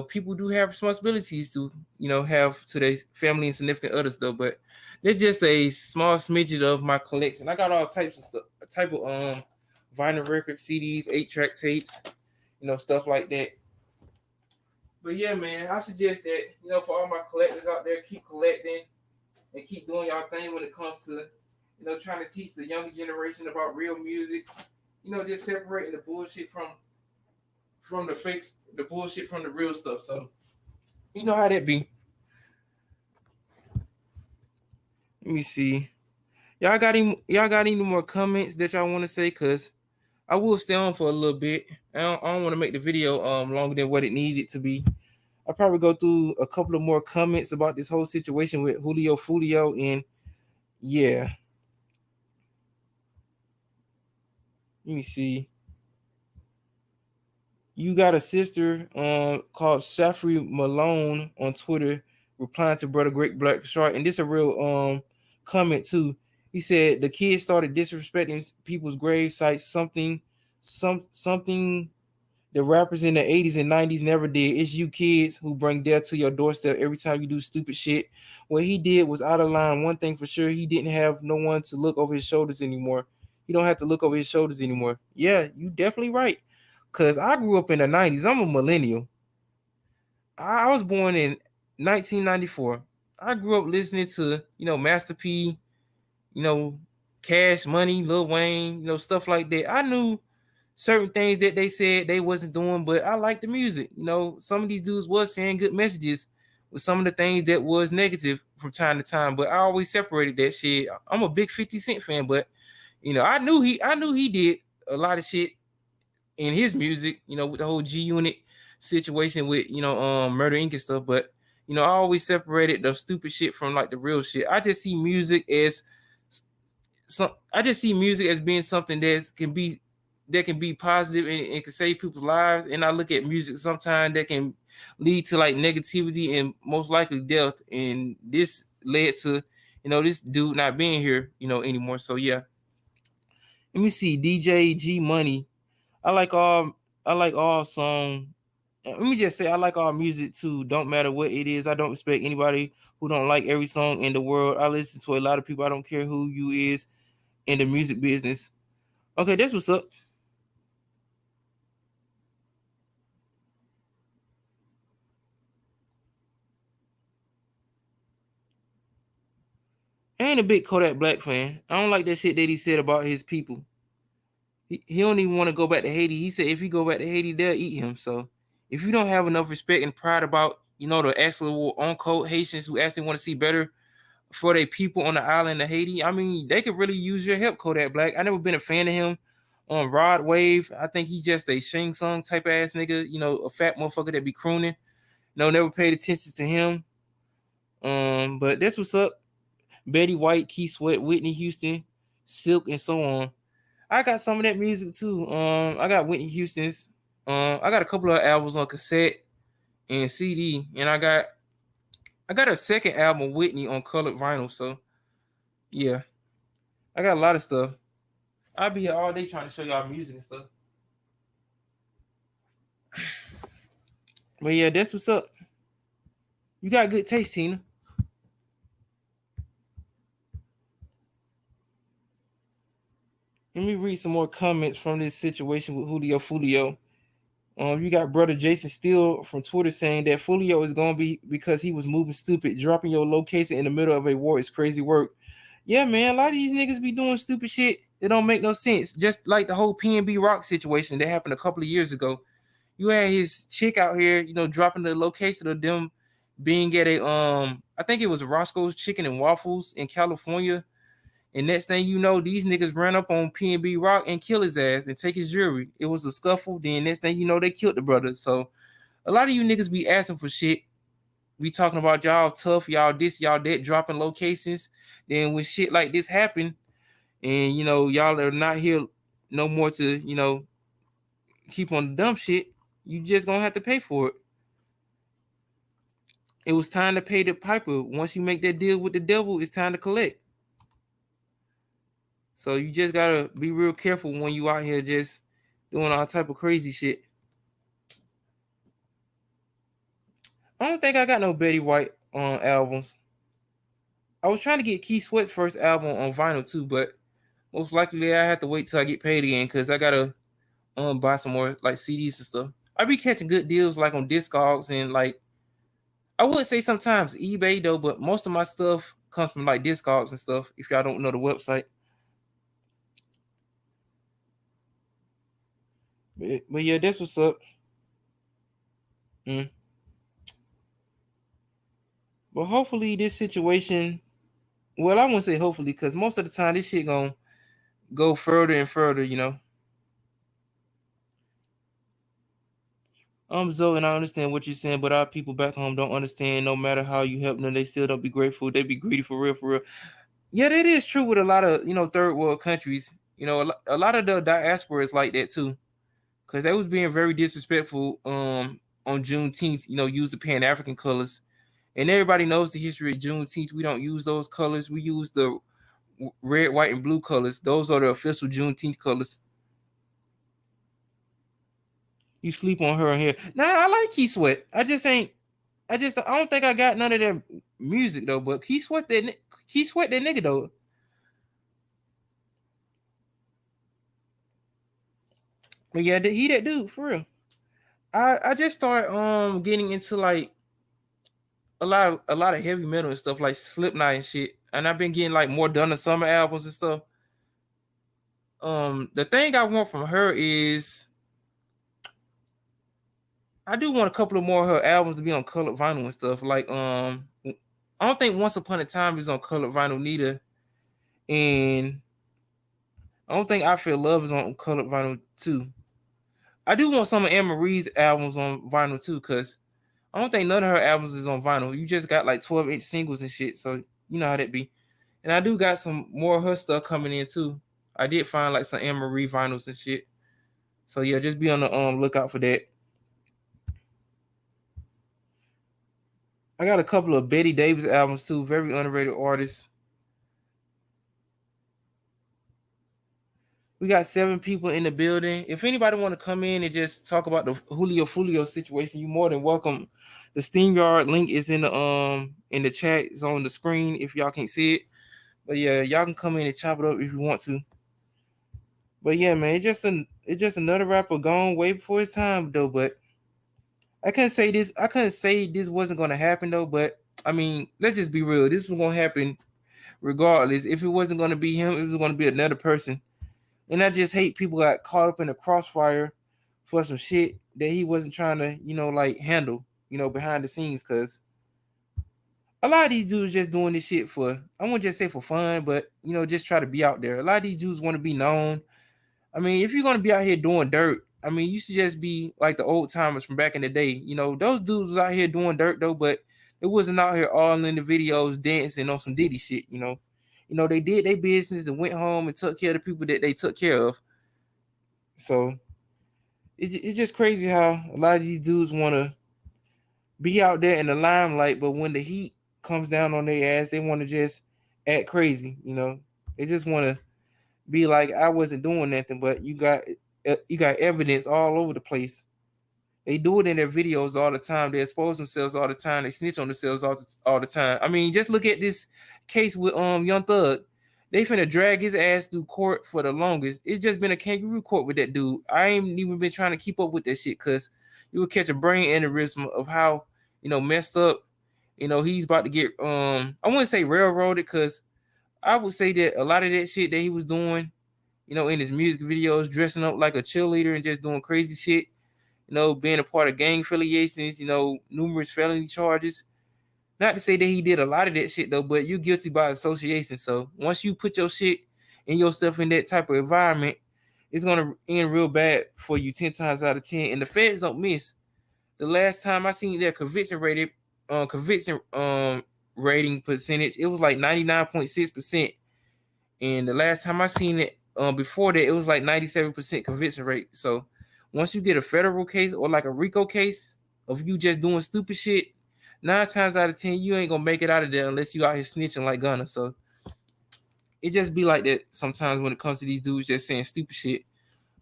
People do have responsibilities to, have to their family and significant others though, but they're just a small smidget of my collection. I got all types of stuff, type of vinyl records, CDs, 8-track tapes, stuff like that. But yeah, man, I suggest that, for all my collectors out there, keep collecting and keep doing y'all thing when it comes to, trying to teach the younger generation about real music. Just separating the bullshit from the fakes, the bullshit from the real stuff. So you know how that be. Let me see. Y'all got any more comments that y'all want to say? Cause I will stay on for a little bit. I don't want to make the video longer than what it needed to be. I'll probably go through a couple of more comments about this whole situation with Julio Foolio, and yeah. Let me see. You got a sister called Shafri Malone on Twitter replying to Brother Great Black Shark, and this a real comment too. He said the kids started disrespecting people's grave sites, something the rappers in the 80s and 90s never did. It's you kids who bring death to your doorstep every time you do stupid shit. What he did was out of line. One thing for sure, he didn't have no one to look over his shoulders anymore. He don't have to look over his shoulders anymore. Yeah, you definitely right. Cause I grew up in the 90s. I'm a millennial. I was born in 1994. I grew up listening to, Master P, Cash Money, Lil Wayne, stuff like that. I knew certain things that they said they wasn't doing, but I liked the music. Some of these dudes was saying good messages with some of the things that was negative from time to time, but I always separated that shit. I'm a big 50 Cent fan, but I knew he did a lot of shit in his music, with the whole G Unit situation with, Murder Inc. and stuff, but I always separated the stupid shit from like the real shit. I just see music as being something that can be positive and can save people's lives. And I look at music sometimes that can lead to like negativity and most likely death. And this led to, this dude not being here, anymore. So yeah. Let me see. DJ G Money. I like all song. Let me just say I like all music too. Don't matter what it is. I don't respect anybody who don't like every song in the world. I listen to a lot of people. I don't care who you is in the music business. Okay, that's what's up. I ain't a big Kodak Black fan. I don't like that shit that he said about his people. He don't even want to go back to Haiti. He said if he go back to Haiti, they'll eat him. So if you don't have enough respect and pride about, the actual on-code Haitians who actually want to see better for their people on the island of Haiti, I mean, they could really use your help, Kodak Black. I never been a fan of him. On Rod Wave, I think he's just a Shing Song type ass nigga, a fat motherfucker that be crooning. Never paid attention to him. But that's what's up. Betty White, Keith Sweat, Whitney Houston, Silk, and so on. I got some of that music too. I got Whitney Houston's. I got a couple of albums on cassette and CD, and I got a second album, Whitney, on colored vinyl. So yeah, I got a lot of stuff. I'll be here all day trying to show y'all music and stuff. But yeah, that's what's up. You got good taste, Tina. Let me read some more comments from this situation with Julio Foolio. You got brother Jason Steele from Twitter saying that Foolio is going to be because he was moving stupid. Dropping your location in the middle of a war is crazy work. Yeah, man, a lot of these niggas be doing stupid shit that don't make no sense. Just like the whole PNB Rock situation that happened a couple of years ago. You had his chick out here, dropping the location of them being at I think it was Roscoe's Chicken and Waffles in California. And next thing you know, these niggas ran up on PNB Rock and kill his ass and take his jewelry. It was a scuffle. Then next thing you know, they killed the brother. So a lot of you niggas be asking for shit. We talking about y'all tough, y'all this, y'all that, dropping locations. Then when shit like this happen, and y'all are not here no more to keep on the dumb shit, you just gonna have to pay for it. It was time to pay the piper. Once you make that deal with the devil, it's time to collect. So you just gotta be real careful when you out here just doing all type of crazy shit. I don't think I got no Betty White albums. I was trying to get Keith Sweat's first album on vinyl too, but most likely I have to wait till I get paid again because I gotta buy some more like CDs and stuff. I be catching good deals like on Discogs and like I would say sometimes eBay though, but most of my stuff comes from like Discogs and stuff. If y'all don't know the website, but yeah, that's what's up. Mm. But hopefully this situation, well, I won't say hopefully because most of the time this shit gonna go further and further, you know. Zoe, and I understand what you're saying, but our people back home don't understand. No matter how you help them, they still don't be grateful. They be greedy for real, for real. Yeah, that is true with a lot of third world countries. A lot of the diaspora is like that too, because they was being very disrespectful. On Juneteenth, use the Pan African colors, and everybody knows the history of Juneteenth. We don't use those colors. We use the red, white, and blue colors. Those are the official Juneteenth colors. You sleep on her here. Nah, I like Keith Sweat. I don't think I got none of their music though. But Keith Sweat that nigga though. But yeah, he that dude for real. I just started getting into like a lot of heavy metal and stuff like Slipknot and shit. And I've been getting like more Donna Summer albums and stuff. The thing I want from her is I do want a couple of more of her albums to be on colored vinyl and stuff. Like I don't think Once Upon a Time is on colored vinyl neither. And I don't think I Feel Love is on colored vinyl too. I do want some of Anne Marie's albums on vinyl too, because I don't think none of her albums is on vinyl. You just got like 12-inch singles and shit, so you know how that be. And I do got some more of her stuff coming in too. I did find like some Anne Marie vinyls and shit. So yeah, just be on the lookout for that. I got a couple of Betty Davis albums too, very underrated artists. We got 7 people in the building. If anybody want to come in and just talk about the Julio Foolio situation, you're more than welcome. The StreamYard link is in the chat. It's on the screen if y'all can't see it. But yeah, y'all can come in and chop it up if you want to. But yeah, man, it's just another rapper gone way before his time though. But I couldn't say this wasn't gonna happen though. But I mean, let's just be real. This was gonna happen regardless. If it wasn't gonna be him, it was gonna be another person. And I just hate people got caught up in the crossfire for some shit that he wasn't trying to, like handle, behind the scenes. Cause a lot of these dudes just doing this shit for, I won't just say for fun, but just try to be out there. A lot of these dudes want to be known. I mean, if you're gonna be out here doing dirt, I mean, you should just be like the old timers from back in the day. Those dudes was out here doing dirt though, but it wasn't out here all in the videos dancing on some Diddy shit. They did their business and went home and took care of the people that they took care of. So it's just crazy how a lot of these dudes want to be out there in the limelight, but when the heat comes down on their ass, they want to just act crazy. They just want to be like, I wasn't doing nothing, but you got evidence all over the place. They do it in their videos all the time. They expose themselves all the time. They snitch on themselves all the time. I mean, just look at this case with Young Thug. They finna drag his ass through court for the longest. It's just been a kangaroo court with that dude. I ain't even been trying to keep up with that shit because you would catch a brain aneurysm of how messed up. He's about to get I wouldn't say railroaded because I would say that a lot of that shit that he was doing, in his music videos, dressing up like a cheerleader and just doing crazy shit. Being a part of gang affiliations, numerous felony charges. Not to say that he did a lot of that shit though, but you're guilty by association. So once you put your shit and yourself in that type of environment, it's gonna end real bad for you 10 times out of 10. And the feds don't miss. The last time I seen their conviction rating percentage, it was like 99.6%. And the last time I seen it, before that, it was like 97% conviction rate. So once you get a federal case or like a RICO case of you just doing stupid shit, 9 times out of 10, you ain't gonna make it out of there unless you out here snitching like Gunna. So it just be like that sometimes when it comes to these dudes just saying stupid shit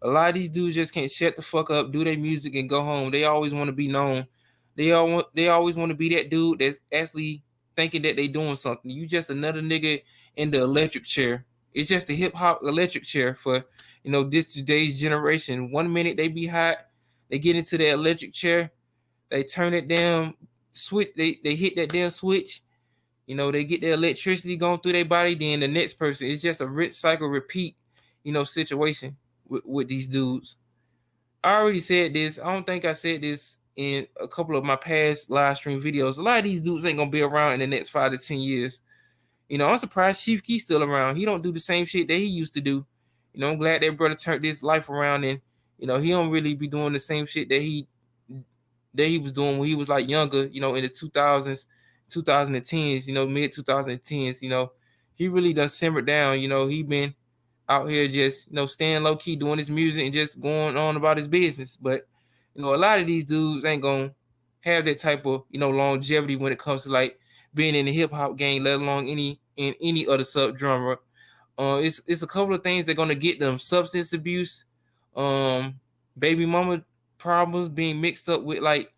A lot of these dudes just can't shut the fuck up, do their music, and go home. They always want to be known. They always want to be that dude that's actually thinking that they doing something. You just another nigga in the electric chair. It's just a hip hop electric chair for this today's generation. 1 minute they be hot, they get into the electric chair, they turn it down, switch. They hit that damn switch. They get the electricity going through their body. Then the next person, it's just a rinse cycle repeat, situation with these dudes. I already said this. I don't think I said this in a couple of my past live stream videos. A lot of these dudes ain't gonna be around in the next 5 to 10 years. I'm surprised Chief Keef's still around. He don't do the same shit that he used to do. I'm glad that brother turned this life around, and he don't really be doing the same shit that he was doing when he was like younger. In the 2000s, 2010s, mid 2010s. He really done simmered down. He been out here just staying low key, doing his music and just going on about his business. But a lot of these dudes ain't gonna have that type of longevity when it comes to like being in the hip hop game, let alone in any other subgenre. It's a couple of things that are gonna get them: substance abuse, baby mama problems, being mixed up with like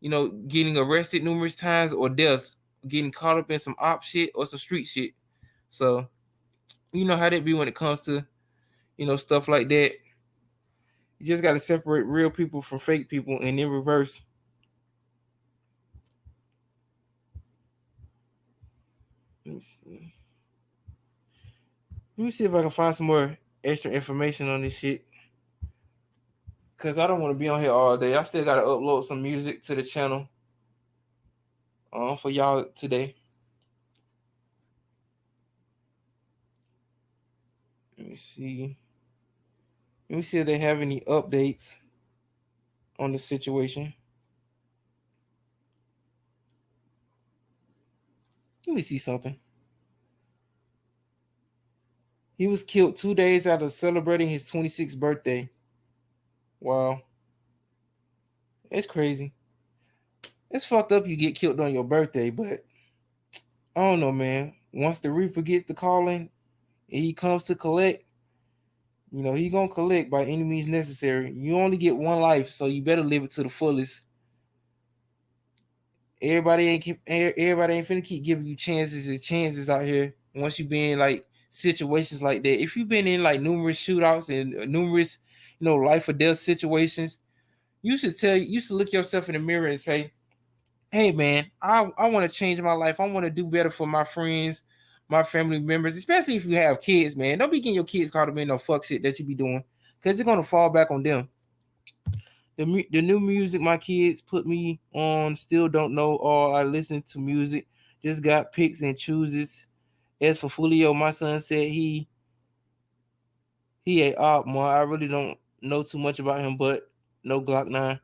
getting arrested numerous times, or death, getting caught up in some op shit or some street shit. So you know how that be when it comes to stuff like that. You just got to separate real people from fake people, and in reverse. Let me see if I can find some more extra information on this shit, because I don't want to be on here all day. I still got to upload some music to the channel for y'all today. Let me see if they have any updates on the situation. Let me see something. He was killed 2 days after celebrating his 26th birthday. Wow. It's crazy. It's fucked up you get killed on your birthday, but I don't know, man. Once the reaper gets the calling and he comes to collect, he gonna collect by any means necessary. You only get one life, so you better live it to the fullest. Everybody ain't finna keep giving you chances and chances out here. Once you been in like situations like that, if you've been in like numerous shootouts and numerous, life or death situations, you should look yourself in the mirror and say, "Hey, man, I want to change my life. I want to do better for my friends, my family members, especially if you have kids, man. Don't be getting your kids caught up in no fuck shit that you be doing, because it's gonna fall back on them." The new music my kids put me on, still don't know all. I listen to music, just got picks and chooses. As for Foolio, my son said he a op more. I really don't know too much about him, but no Glock 9.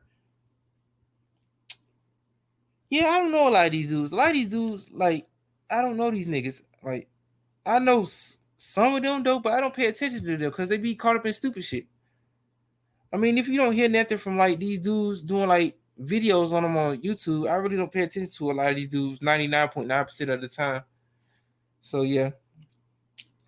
Yeah, I don't know a lot of these dudes. A lot of these dudes, like, I don't know these niggas. Like, I know some of them though, but I don't pay attention to them because they be caught up in stupid shit. I mean, if you don't hear nothing from like these dudes doing like videos on them on YouTube, I really don't pay attention to a lot of these dudes 99.9% of the time. So yeah,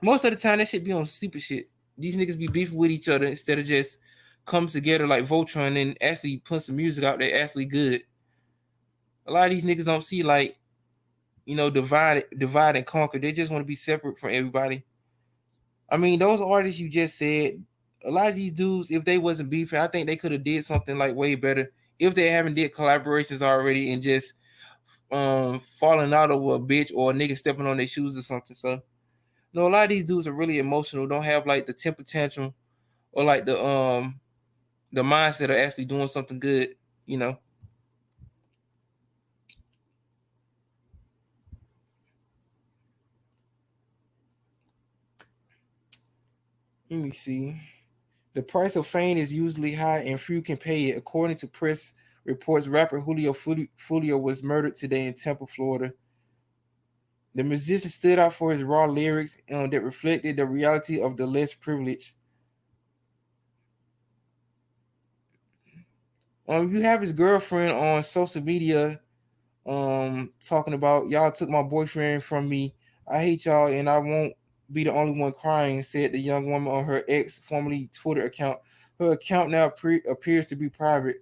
most of the time that shit be on stupid shit. These niggas be beefing with each other instead of just come together like Voltron and actually put some music out there actually good. A lot of these niggas don't see like, divide and conquer. They just want to be separate from everybody. I mean, those artists you just said, a lot of these dudes, if they wasn't beefing, I think they could have did something like way better if they haven't did collaborations already and just falling out over a bitch or a nigga stepping on their shoes or something. So a lot of these dudes are really emotional, don't have like the temper tantrum or like the mindset of actually doing something good, Let me see. The price of fame is usually high and few can pay it. According to press reports, rapper Julio Foolio was murdered today in Tampa, Florida. The musician stood out for his raw lyrics that reflected the reality of the less privileged. You have his girlfriend on social media talking about, "Y'all took my boyfriend from me. I hate y'all and I won't be the only one crying," said the young woman on her ex, formerly Twitter account. her account now appears to be private.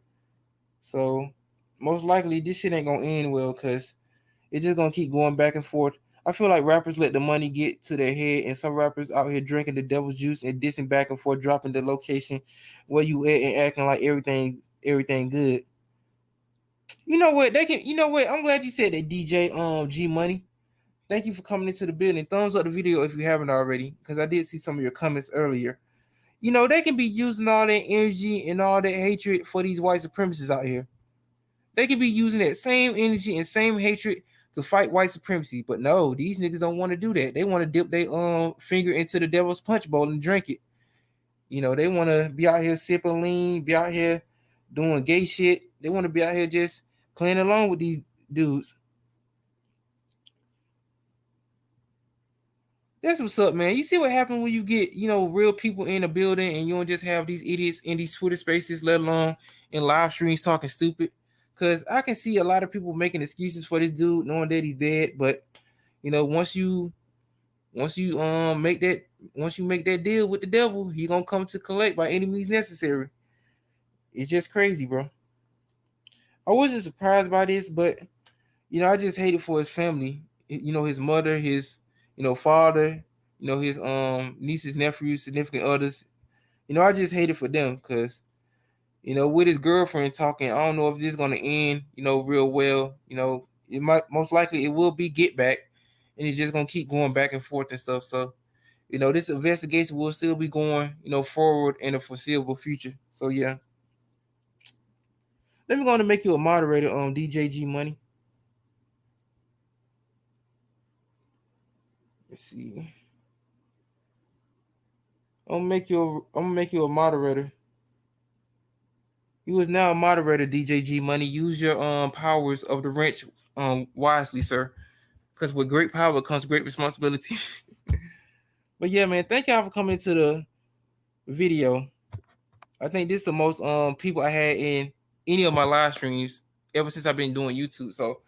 So most likely this shit ain't gonna end well because it's just gonna keep going back and forth. I feel like rappers let the money get to their head, and some rappers out here drinking the devil's juice and dissing back and forth, dropping the location where you at and acting like everything good. You know what? They can. You know what? I'm glad you said that, DJ G Money. Thank you for coming into the building. Thumbs up the video if you haven't already, because I did see some of your comments earlier. You know, they can be using all that energy and all that hatred for these white supremacists out here. They can be using that same energy and same hatred to fight white supremacy. But no, these niggas don't want to do that. They want to dip their finger into the devil's punch bowl and drink it. You know, they want to be out here sipping lean, be out here doing gay shit. They want to be out here just playing along with these dudes. That's what's up, man. You see what happens when you get, you know, real people in the building and you don't just have these idiots in these Twitter spaces, let alone in live streams talking stupid. Cause I can see a lot of people making excuses for this dude, knowing that he's dead. But you know, once you make that deal with the devil, he gonna come to collect by any means necessary. It's just crazy, bro. I wasn't surprised by this, but you know, I just hate it for his family. You know, his mother, his father, his nieces, nephews, significant others. You know, I just hate it for them because with his girlfriend talking, I don't know if this is gonna end, real well. It might, most likely it will be get back, and it's just gonna keep going back and forth and stuff. So, this investigation will still be going, forward in the foreseeable future. So yeah. Let me go on and make you a moderator on DJG Money. Let's see. I'm gonna make you a moderator. You is now a moderator, DJG Money. Use your powers of the wrench wisely, sir. Because with great power comes great responsibility. But yeah, man, thank y'all for coming to the video. I think this is the most people I had in any of my live streams ever since I've been doing YouTube. So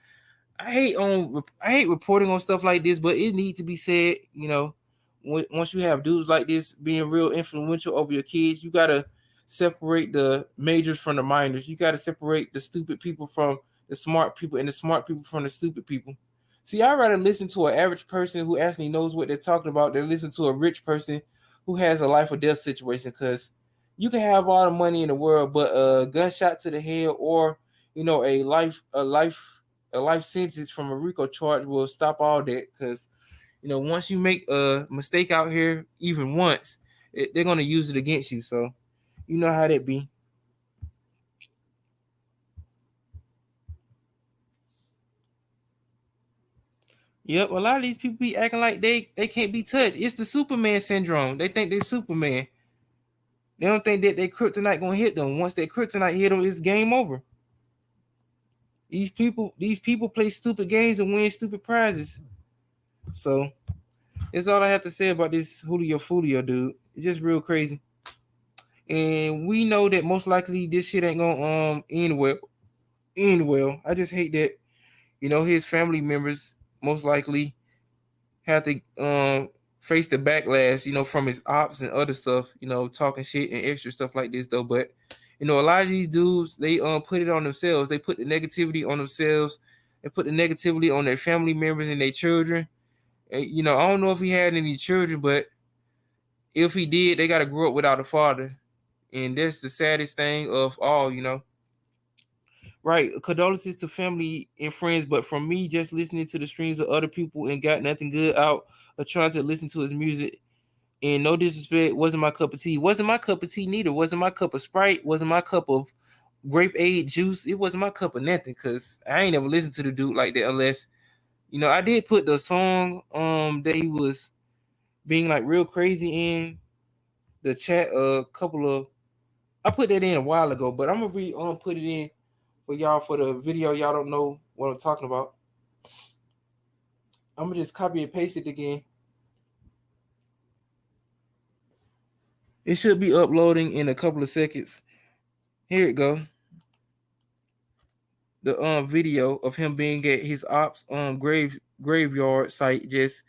I hate reporting on stuff like this, but it needs to be said. Once you have dudes like this being real influential over your kids, you gotta separate the majors from the minors. You gotta separate the stupid people from the smart people, and the smart people from the stupid people. See, I'd rather listen to an average person who actually knows what they're talking about than listen to a rich person who has a life or death situation. Because you can have all the money in the world, but a gunshot to the head or a life sentence from a RICO charge will stop all that. Because once you make a mistake out here, even once, they're gonna use it against you. So you know how that be. Yep, a lot of these people be acting like they can't be touched. It's the Superman syndrome. They think they're Superman. They don't think that their kryptonite gonna hit them. Once that kryptonite hit them, it's game over. These people play stupid games and win stupid prizes. So that's all I have to say about this Julio Foolio dude. It's just real crazy. And we know that most likely this shit ain't gonna end well. I just hate that his family members most likely have to face the backlash from his ops and other stuff, talking shit and extra stuff like this though. But a lot of these dudes, they put it on themselves. They put the negativity on themselves. They put the negativity on their family members and their children. And, I don't know if he had any children, but if he did, they got to grow up without a father. And that's the saddest thing of all, Right. Condolences to family and friends, but from me just listening to the streams of other people and got nothing good out of trying to listen to his music. And no disrespect, wasn't my cup of tea. Wasn't my cup of tea neither. Wasn't my cup of Sprite. Wasn't my cup of grape aid juice. It wasn't my cup of nothing because I ain't never listened to the dude like that unless, I did put the song that he was being like real crazy in the chat I put that in a while ago, but I'm gonna put it in for y'all for the video. Y'all don't know what I'm talking about. I'm gonna just copy and paste it again. It should be uploading in a couple of seconds. Here it go. The video of him being at his ops graveyard site, just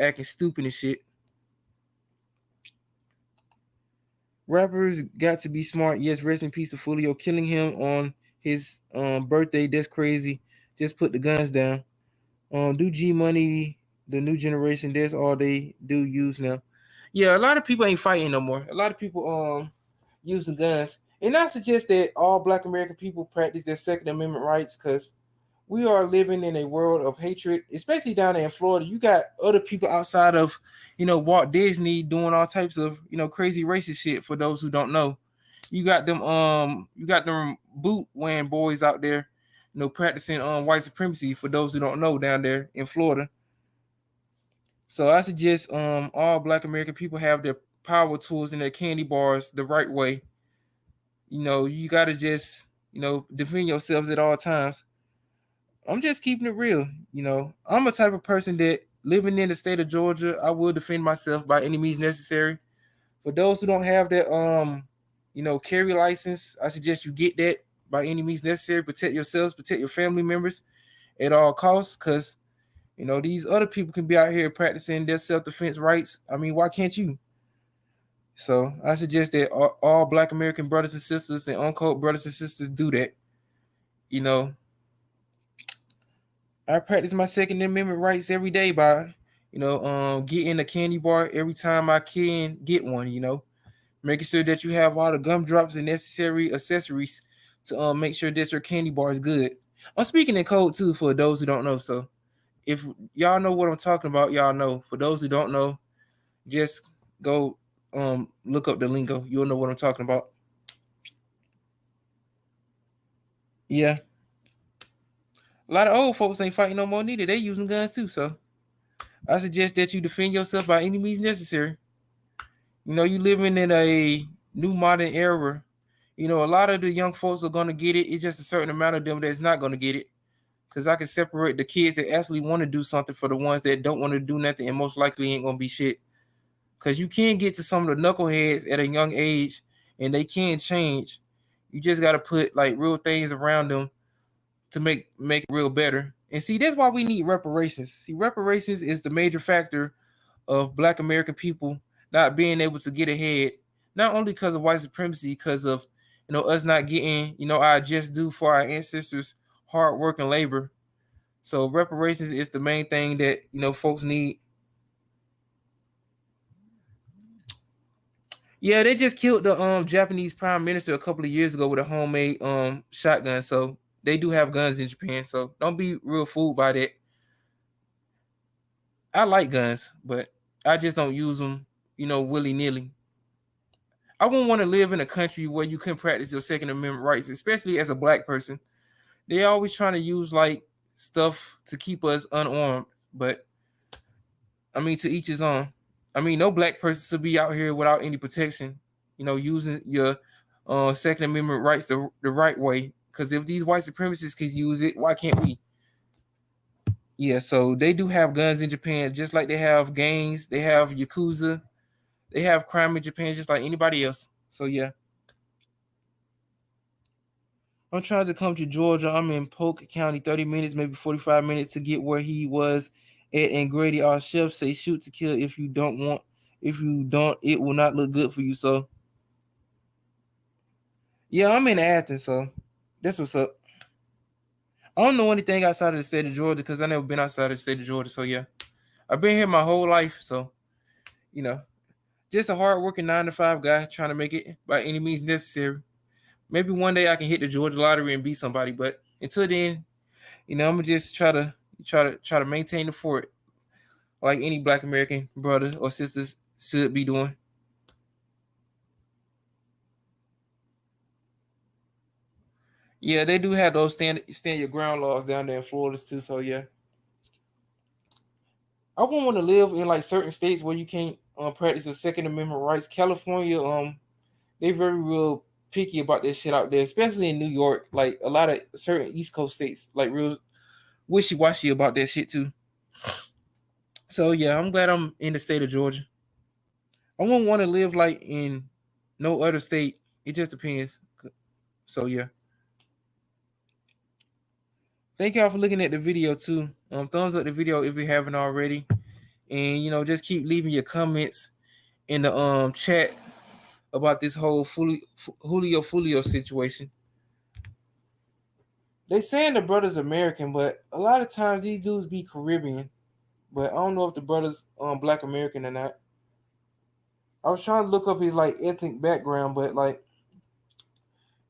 acting stupid and shit. Rappers got to be smart. Yes, rest in peace to Foolio. Killing him on his birthday. That's crazy. Just put the guns down. Do G Money, the new generation, that's all they do use now. Yeah, a lot of people ain't fighting no more. A lot of people using guns. And I suggest that all black American people practice their Second Amendment rights because we are living in a world of hatred, especially down there in Florida. You got other people outside of, Walt Disney doing all types of, crazy racist shit for those who don't know. You got them boot wearing boys out there, practicing white supremacy for those who don't know down there in Florida. So I suggest all black American people have their power tools and their candy bars the right way. You gotta just, defend yourselves at all times. I'm just keeping it real. I'm a type of person that living in the state of Georgia, I will defend myself by any means necessary. For those who don't have that carry license, I suggest you get that by any means necessary. Protect yourselves, protect your family members at all costs, because these other people can be out here practicing their self-defense rights. I mean, why can't you? So I suggest that all black American brothers and sisters and unquote brothers and sisters do that. You know, I practice my Second Amendment rights every day by, getting a candy bar every time I can get one. Making sure that you have all the gumdrops and necessary accessories to make sure that your candy bar is good. I'm speaking in code too for those who don't know. So if y'all know what I'm talking about, y'all know. For those who don't know, just go look up the lingo. You'll know what I'm talking about. Yeah. A lot of old folks ain't fighting no more neither. They using guns too. So I suggest that you defend yourself by any means necessary. You living in a new modern era. A lot of the young folks are gonna get it. It's just a certain amount of them that's not gonna get it. Cause I can separate the kids that actually want to do something for the ones that don't want to do nothing and most likely ain't gonna be shit. Cause you can get to some of the knuckleheads at a young age and they can change. You just gotta put like real things around them to make it real better. And see, that's why we need reparations. See, reparations is the major factor of black American people not being able to get ahead, not only because of white supremacy, because of us not getting our just due for our ancestors' hard work and labor. So reparations is the main thing that folks need. Yeah, they just killed the Japanese prime minister a couple of years ago with a homemade shotgun. So they do have guns in Japan. So don't be real fooled by that. I like guns, but I just don't use them, willy nilly. I wouldn't want to live in a country where you can practice your Second Amendment rights, especially as a black person. They're always trying to use like stuff to keep us unarmed, but I mean, to each his own. I mean, no black person should be out here without any protection. Using your Second Amendment rights the right way. Because if these white supremacists can use it, why can't we? Yeah, so they do have guns in Japan, just like they have gangs. They have yakuza. They have crime in Japan, just like anybody else. So yeah. I'm trying to come to Georgia. I'm in Polk County, 30 minutes, maybe 45 minutes to get where he was at. And Grady, our chef, say shoot to kill if you don't want. If you don't, it will not look good for you. So, yeah, I'm in Athens, so that's what's up. I don't know anything outside of the state of Georgia because I never been outside of the state of Georgia. So, yeah, I've been here my whole life. So, just a hardworking 9 to 5 guy trying to make it by any means necessary. Maybe one day I can hit the Georgia lottery and be somebody, but until then, I'm gonna just try to maintain the fort like any black American brother or sisters should be doing. Yeah, they do have those stand your ground laws down there in Florida too. So yeah, I wouldn't want to live in like certain states where you can't practice your Second Amendment rights. California, they very real picky about this shit out there, especially in New York. Like a lot of certain East Coast states, like real wishy washy about that shit too. So yeah, I'm glad I'm in the state of Georgia. I wouldn't want to live like in no other state. It just depends. So yeah. Thank y'all for looking at the video too. Thumbs up the video if you haven't already. And just keep leaving your comments in the chat about this whole Julio Foolio situation. They saying the brother's American, but a lot of times these dudes be Caribbean. But I don't know if the brother's Black American or not. I was trying to look up his like ethnic background, but like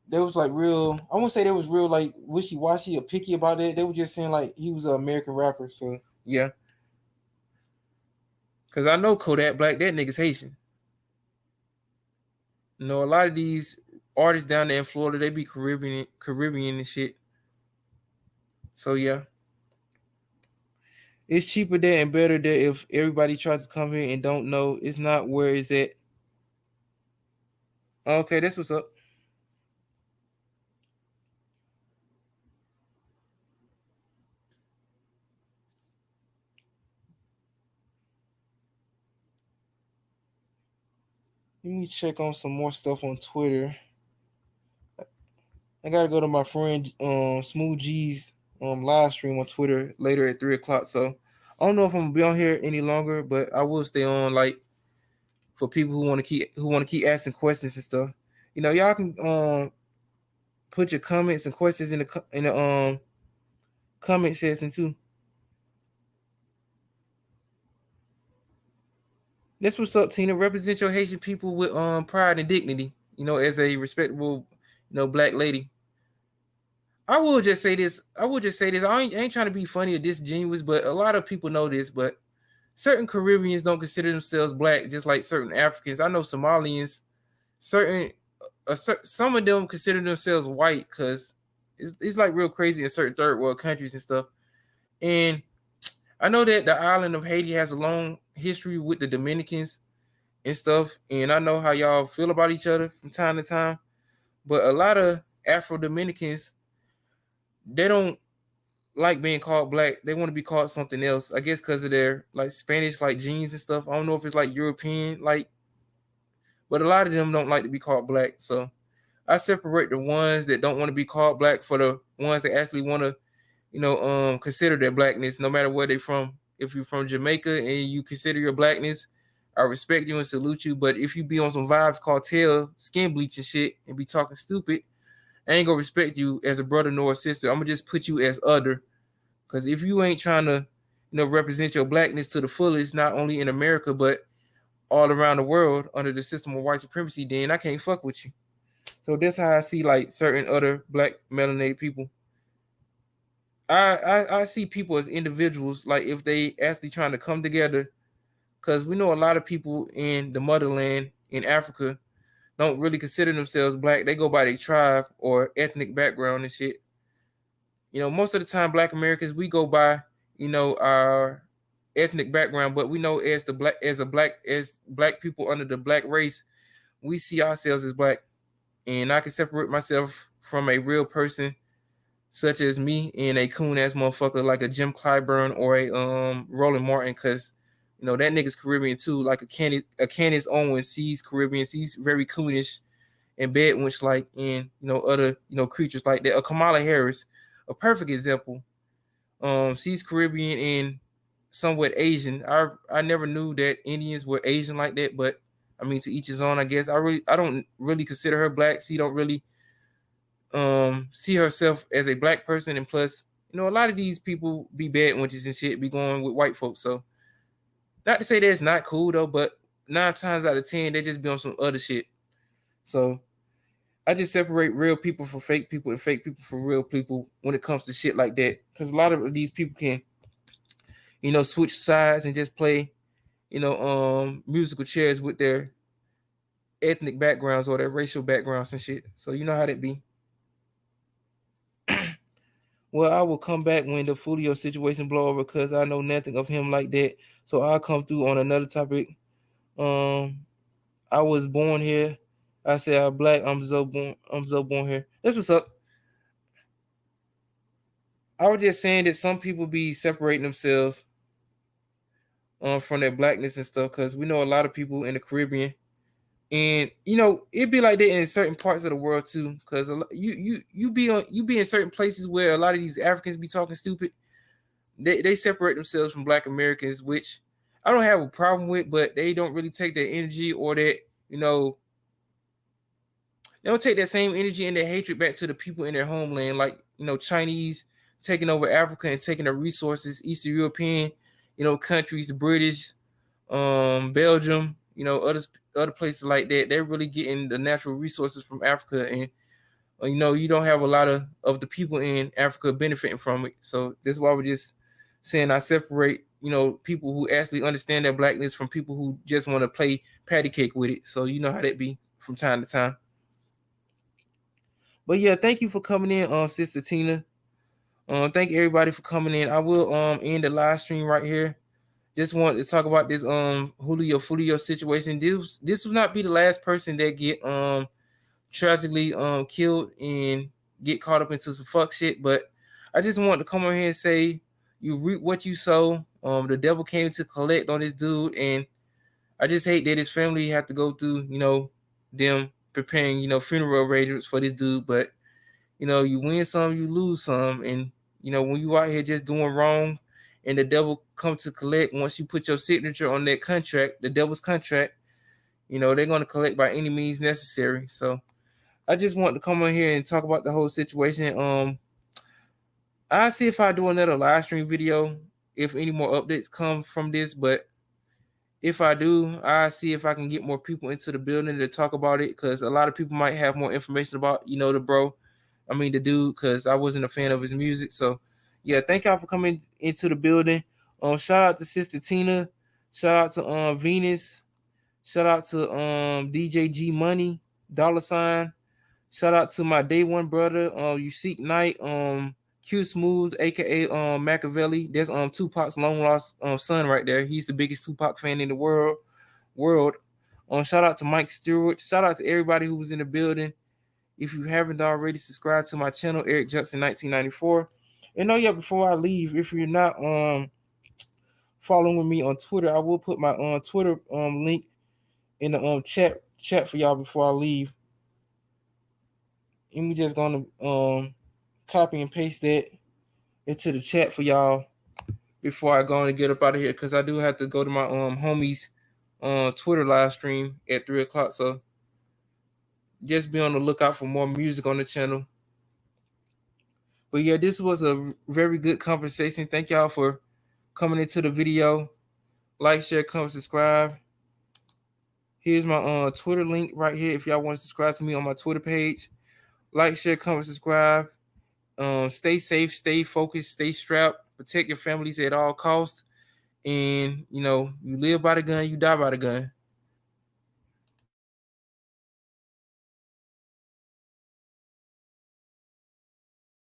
they was like real. I won't say they was real like wishy washy or picky about it. They were just saying like he was an American rapper. So yeah, because I know Kodak Black, that nigga's Haitian. You know, a lot of these artists down there in Florida, they be Caribbean and shit. So yeah, it's cheaper there and better there if everybody tries to come here and don't know. It's not where it's at. Okay, that's what's up. Let me check on some more stuff on Twitter. I gotta go to my friend Smooth G's live stream on Twitter later at 3:00. So I don't know if I'm gonna be on here any longer, but I will stay on like for people who want to keep asking questions and stuff. You know, y'all can put your comments and questions in the comment section too. That's what's up, Tina. Represent your Haitian people with pride and dignity. You know, as a respectable, Black lady. I will just say this. I ain't trying to be funny or disingenuous, but a lot of people know this. But certain Caribbeans don't consider themselves Black, just like certain Africans. I know Somalians. Some of them consider themselves white because it's like real crazy in certain third world countries and stuff. And I know that the island of Haiti has a long history with the Dominicans and stuff, and I know how y'all feel about each other from time to time. But a lot of Afro Dominicans, they don't like being called Black. They want to be called something else. I guess because of their like Spanish like genes and stuff. I don't know if it's like European like, but a lot of them don't like to be called Black. So I separate the ones that don't want to be called Black for the ones that actually want to, consider their Blackness, no matter where they're from. If you're from Jamaica and you consider your Blackness, I respect you and salute you. But if you be on some vibes cartel, skin bleaching shit, and be talking stupid, I ain't gonna respect you as a brother nor a sister. I'm gonna just put you as other. Because if you ain't trying to, represent your Blackness to the fullest, not only in America but all around the world under the system of white supremacy, then I can't fuck with you. So that's how I see like certain other Black melanated people. I see people as individuals, like if they actually trying to come together, because we know a lot of people in the motherland in Africa don't really consider themselves Black. They go by their tribe or ethnic background and shit. Most of the time, Black Americans, we go by, our ethnic background, but we know as Black people under the Black race, we see ourselves as Black, and I can separate myself from a real person such as me and a coon ass motherfucker like a Jim Clyburn or a Roland Martin, because that nigga's Caribbean too, like a Candace Owens. She's Caribbean, she's very coonish and bedwitch like, and other creatures like that. A Kamala Harris, a perfect example. She's Caribbean and somewhat Asian. I never knew that Indians were Asian like that, but I mean, to each his own, I guess. I don't really consider her Black. She don't really see herself as a Black person, and plus, a lot of these people be bad witches and shit, be going with white folks. So, not to say that's not cool though, but 9 times out of 10, they just be on some other shit. So, I just separate real people from fake people and fake people from real people when it comes to shit like that, because a lot of these people can, switch sides and just play, musical chairs with their ethnic backgrounds or their racial backgrounds and shit. So you know how that be. Well, I will come back when the Foolio situation blow over, because I know nothing of him like that. So I'll come through on another topic. I was born here. I said I'm Black. I'm so born here. That's what's up. I was just saying that some people be separating themselves from their Blackness and stuff, because we know a lot of people in the Caribbean, and it'd be like that in certain parts of the world too, because you be in certain places where a lot of these Africans be talking stupid. They separate themselves from Black Americans, which I don't have a problem with, but they don't really take their energy or that they don't take that same energy and that hatred back to the people in their homeland, like, you know, Chinese taking over Africa and taking the resources, Eastern European, you know, countries, British, Belgium, you know, other places like that. They're really getting the natural resources from Africa, and you know, you don't have a lot of the people in Africa benefiting from it. So this is why we're just saying I separate, you know, people who actually understand their blackness from people who just want to play patty cake with it. So you know how that be from time to time. But yeah, thank you for coming in, Sister Tina. Thank everybody for coming in. I will end the live stream right here. Just wanted to talk about this Julio Foolio situation. This will not be the last person that get tragically killed and get caught up into some fuck shit. But I just want to come on here and say you reap what you sow. The devil came to collect on this dude, and I just hate that his family have to go through, you know, them preparing, you know, funeral arrangements for this dude. But you know, you win some, you lose some, and you know, when you out here just doing wrong, and the devil come to collect, once you put your signature on that contract, the devil's contract, you know, they're gonna collect by any means necessary. So I just want to come on here and talk about the whole situation. I'll see if I do another live stream video if any more updates come from this, but if I do, I'll see if I can get more people into the building to talk about it, because a lot of people might have more information about, you know, the dude, because I wasn't a fan of his music. So yeah, thank y'all for coming into the building. Shout out to Sister Tina, shout out to Venus, shout out to DJ G Money, $. Shout out to my day one brother, You Seek Night, Q Smooth, aka Machiavelli. That's Tupac's long lost son right there. He's the biggest Tupac fan in the world. Shout out to Mike Stewart. Shout out to everybody who was in the building. If you haven't already, subscribe to my channel, Eric Johnson 1994. And oh yeah, before I leave, if you're not following me on Twitter, I will put my Twitter link in the chat for y'all before I leave. And we just gonna copy and paste that into the chat for y'all before I go on and get up out of here, because I do have to go to my homies Twitter live stream at 3:00. So just be on the lookout for more music on the channel. But yeah, this was a very good conversation. Thank y'all for coming into the video. Like, share, comment, subscribe. Here's my Twitter link right here if y'all want to subscribe to me on my Twitter page. Like, share, comment, subscribe. Stay safe, stay focused, stay strapped, protect your families at all costs. And, you know, you live by the gun, you die by the gun.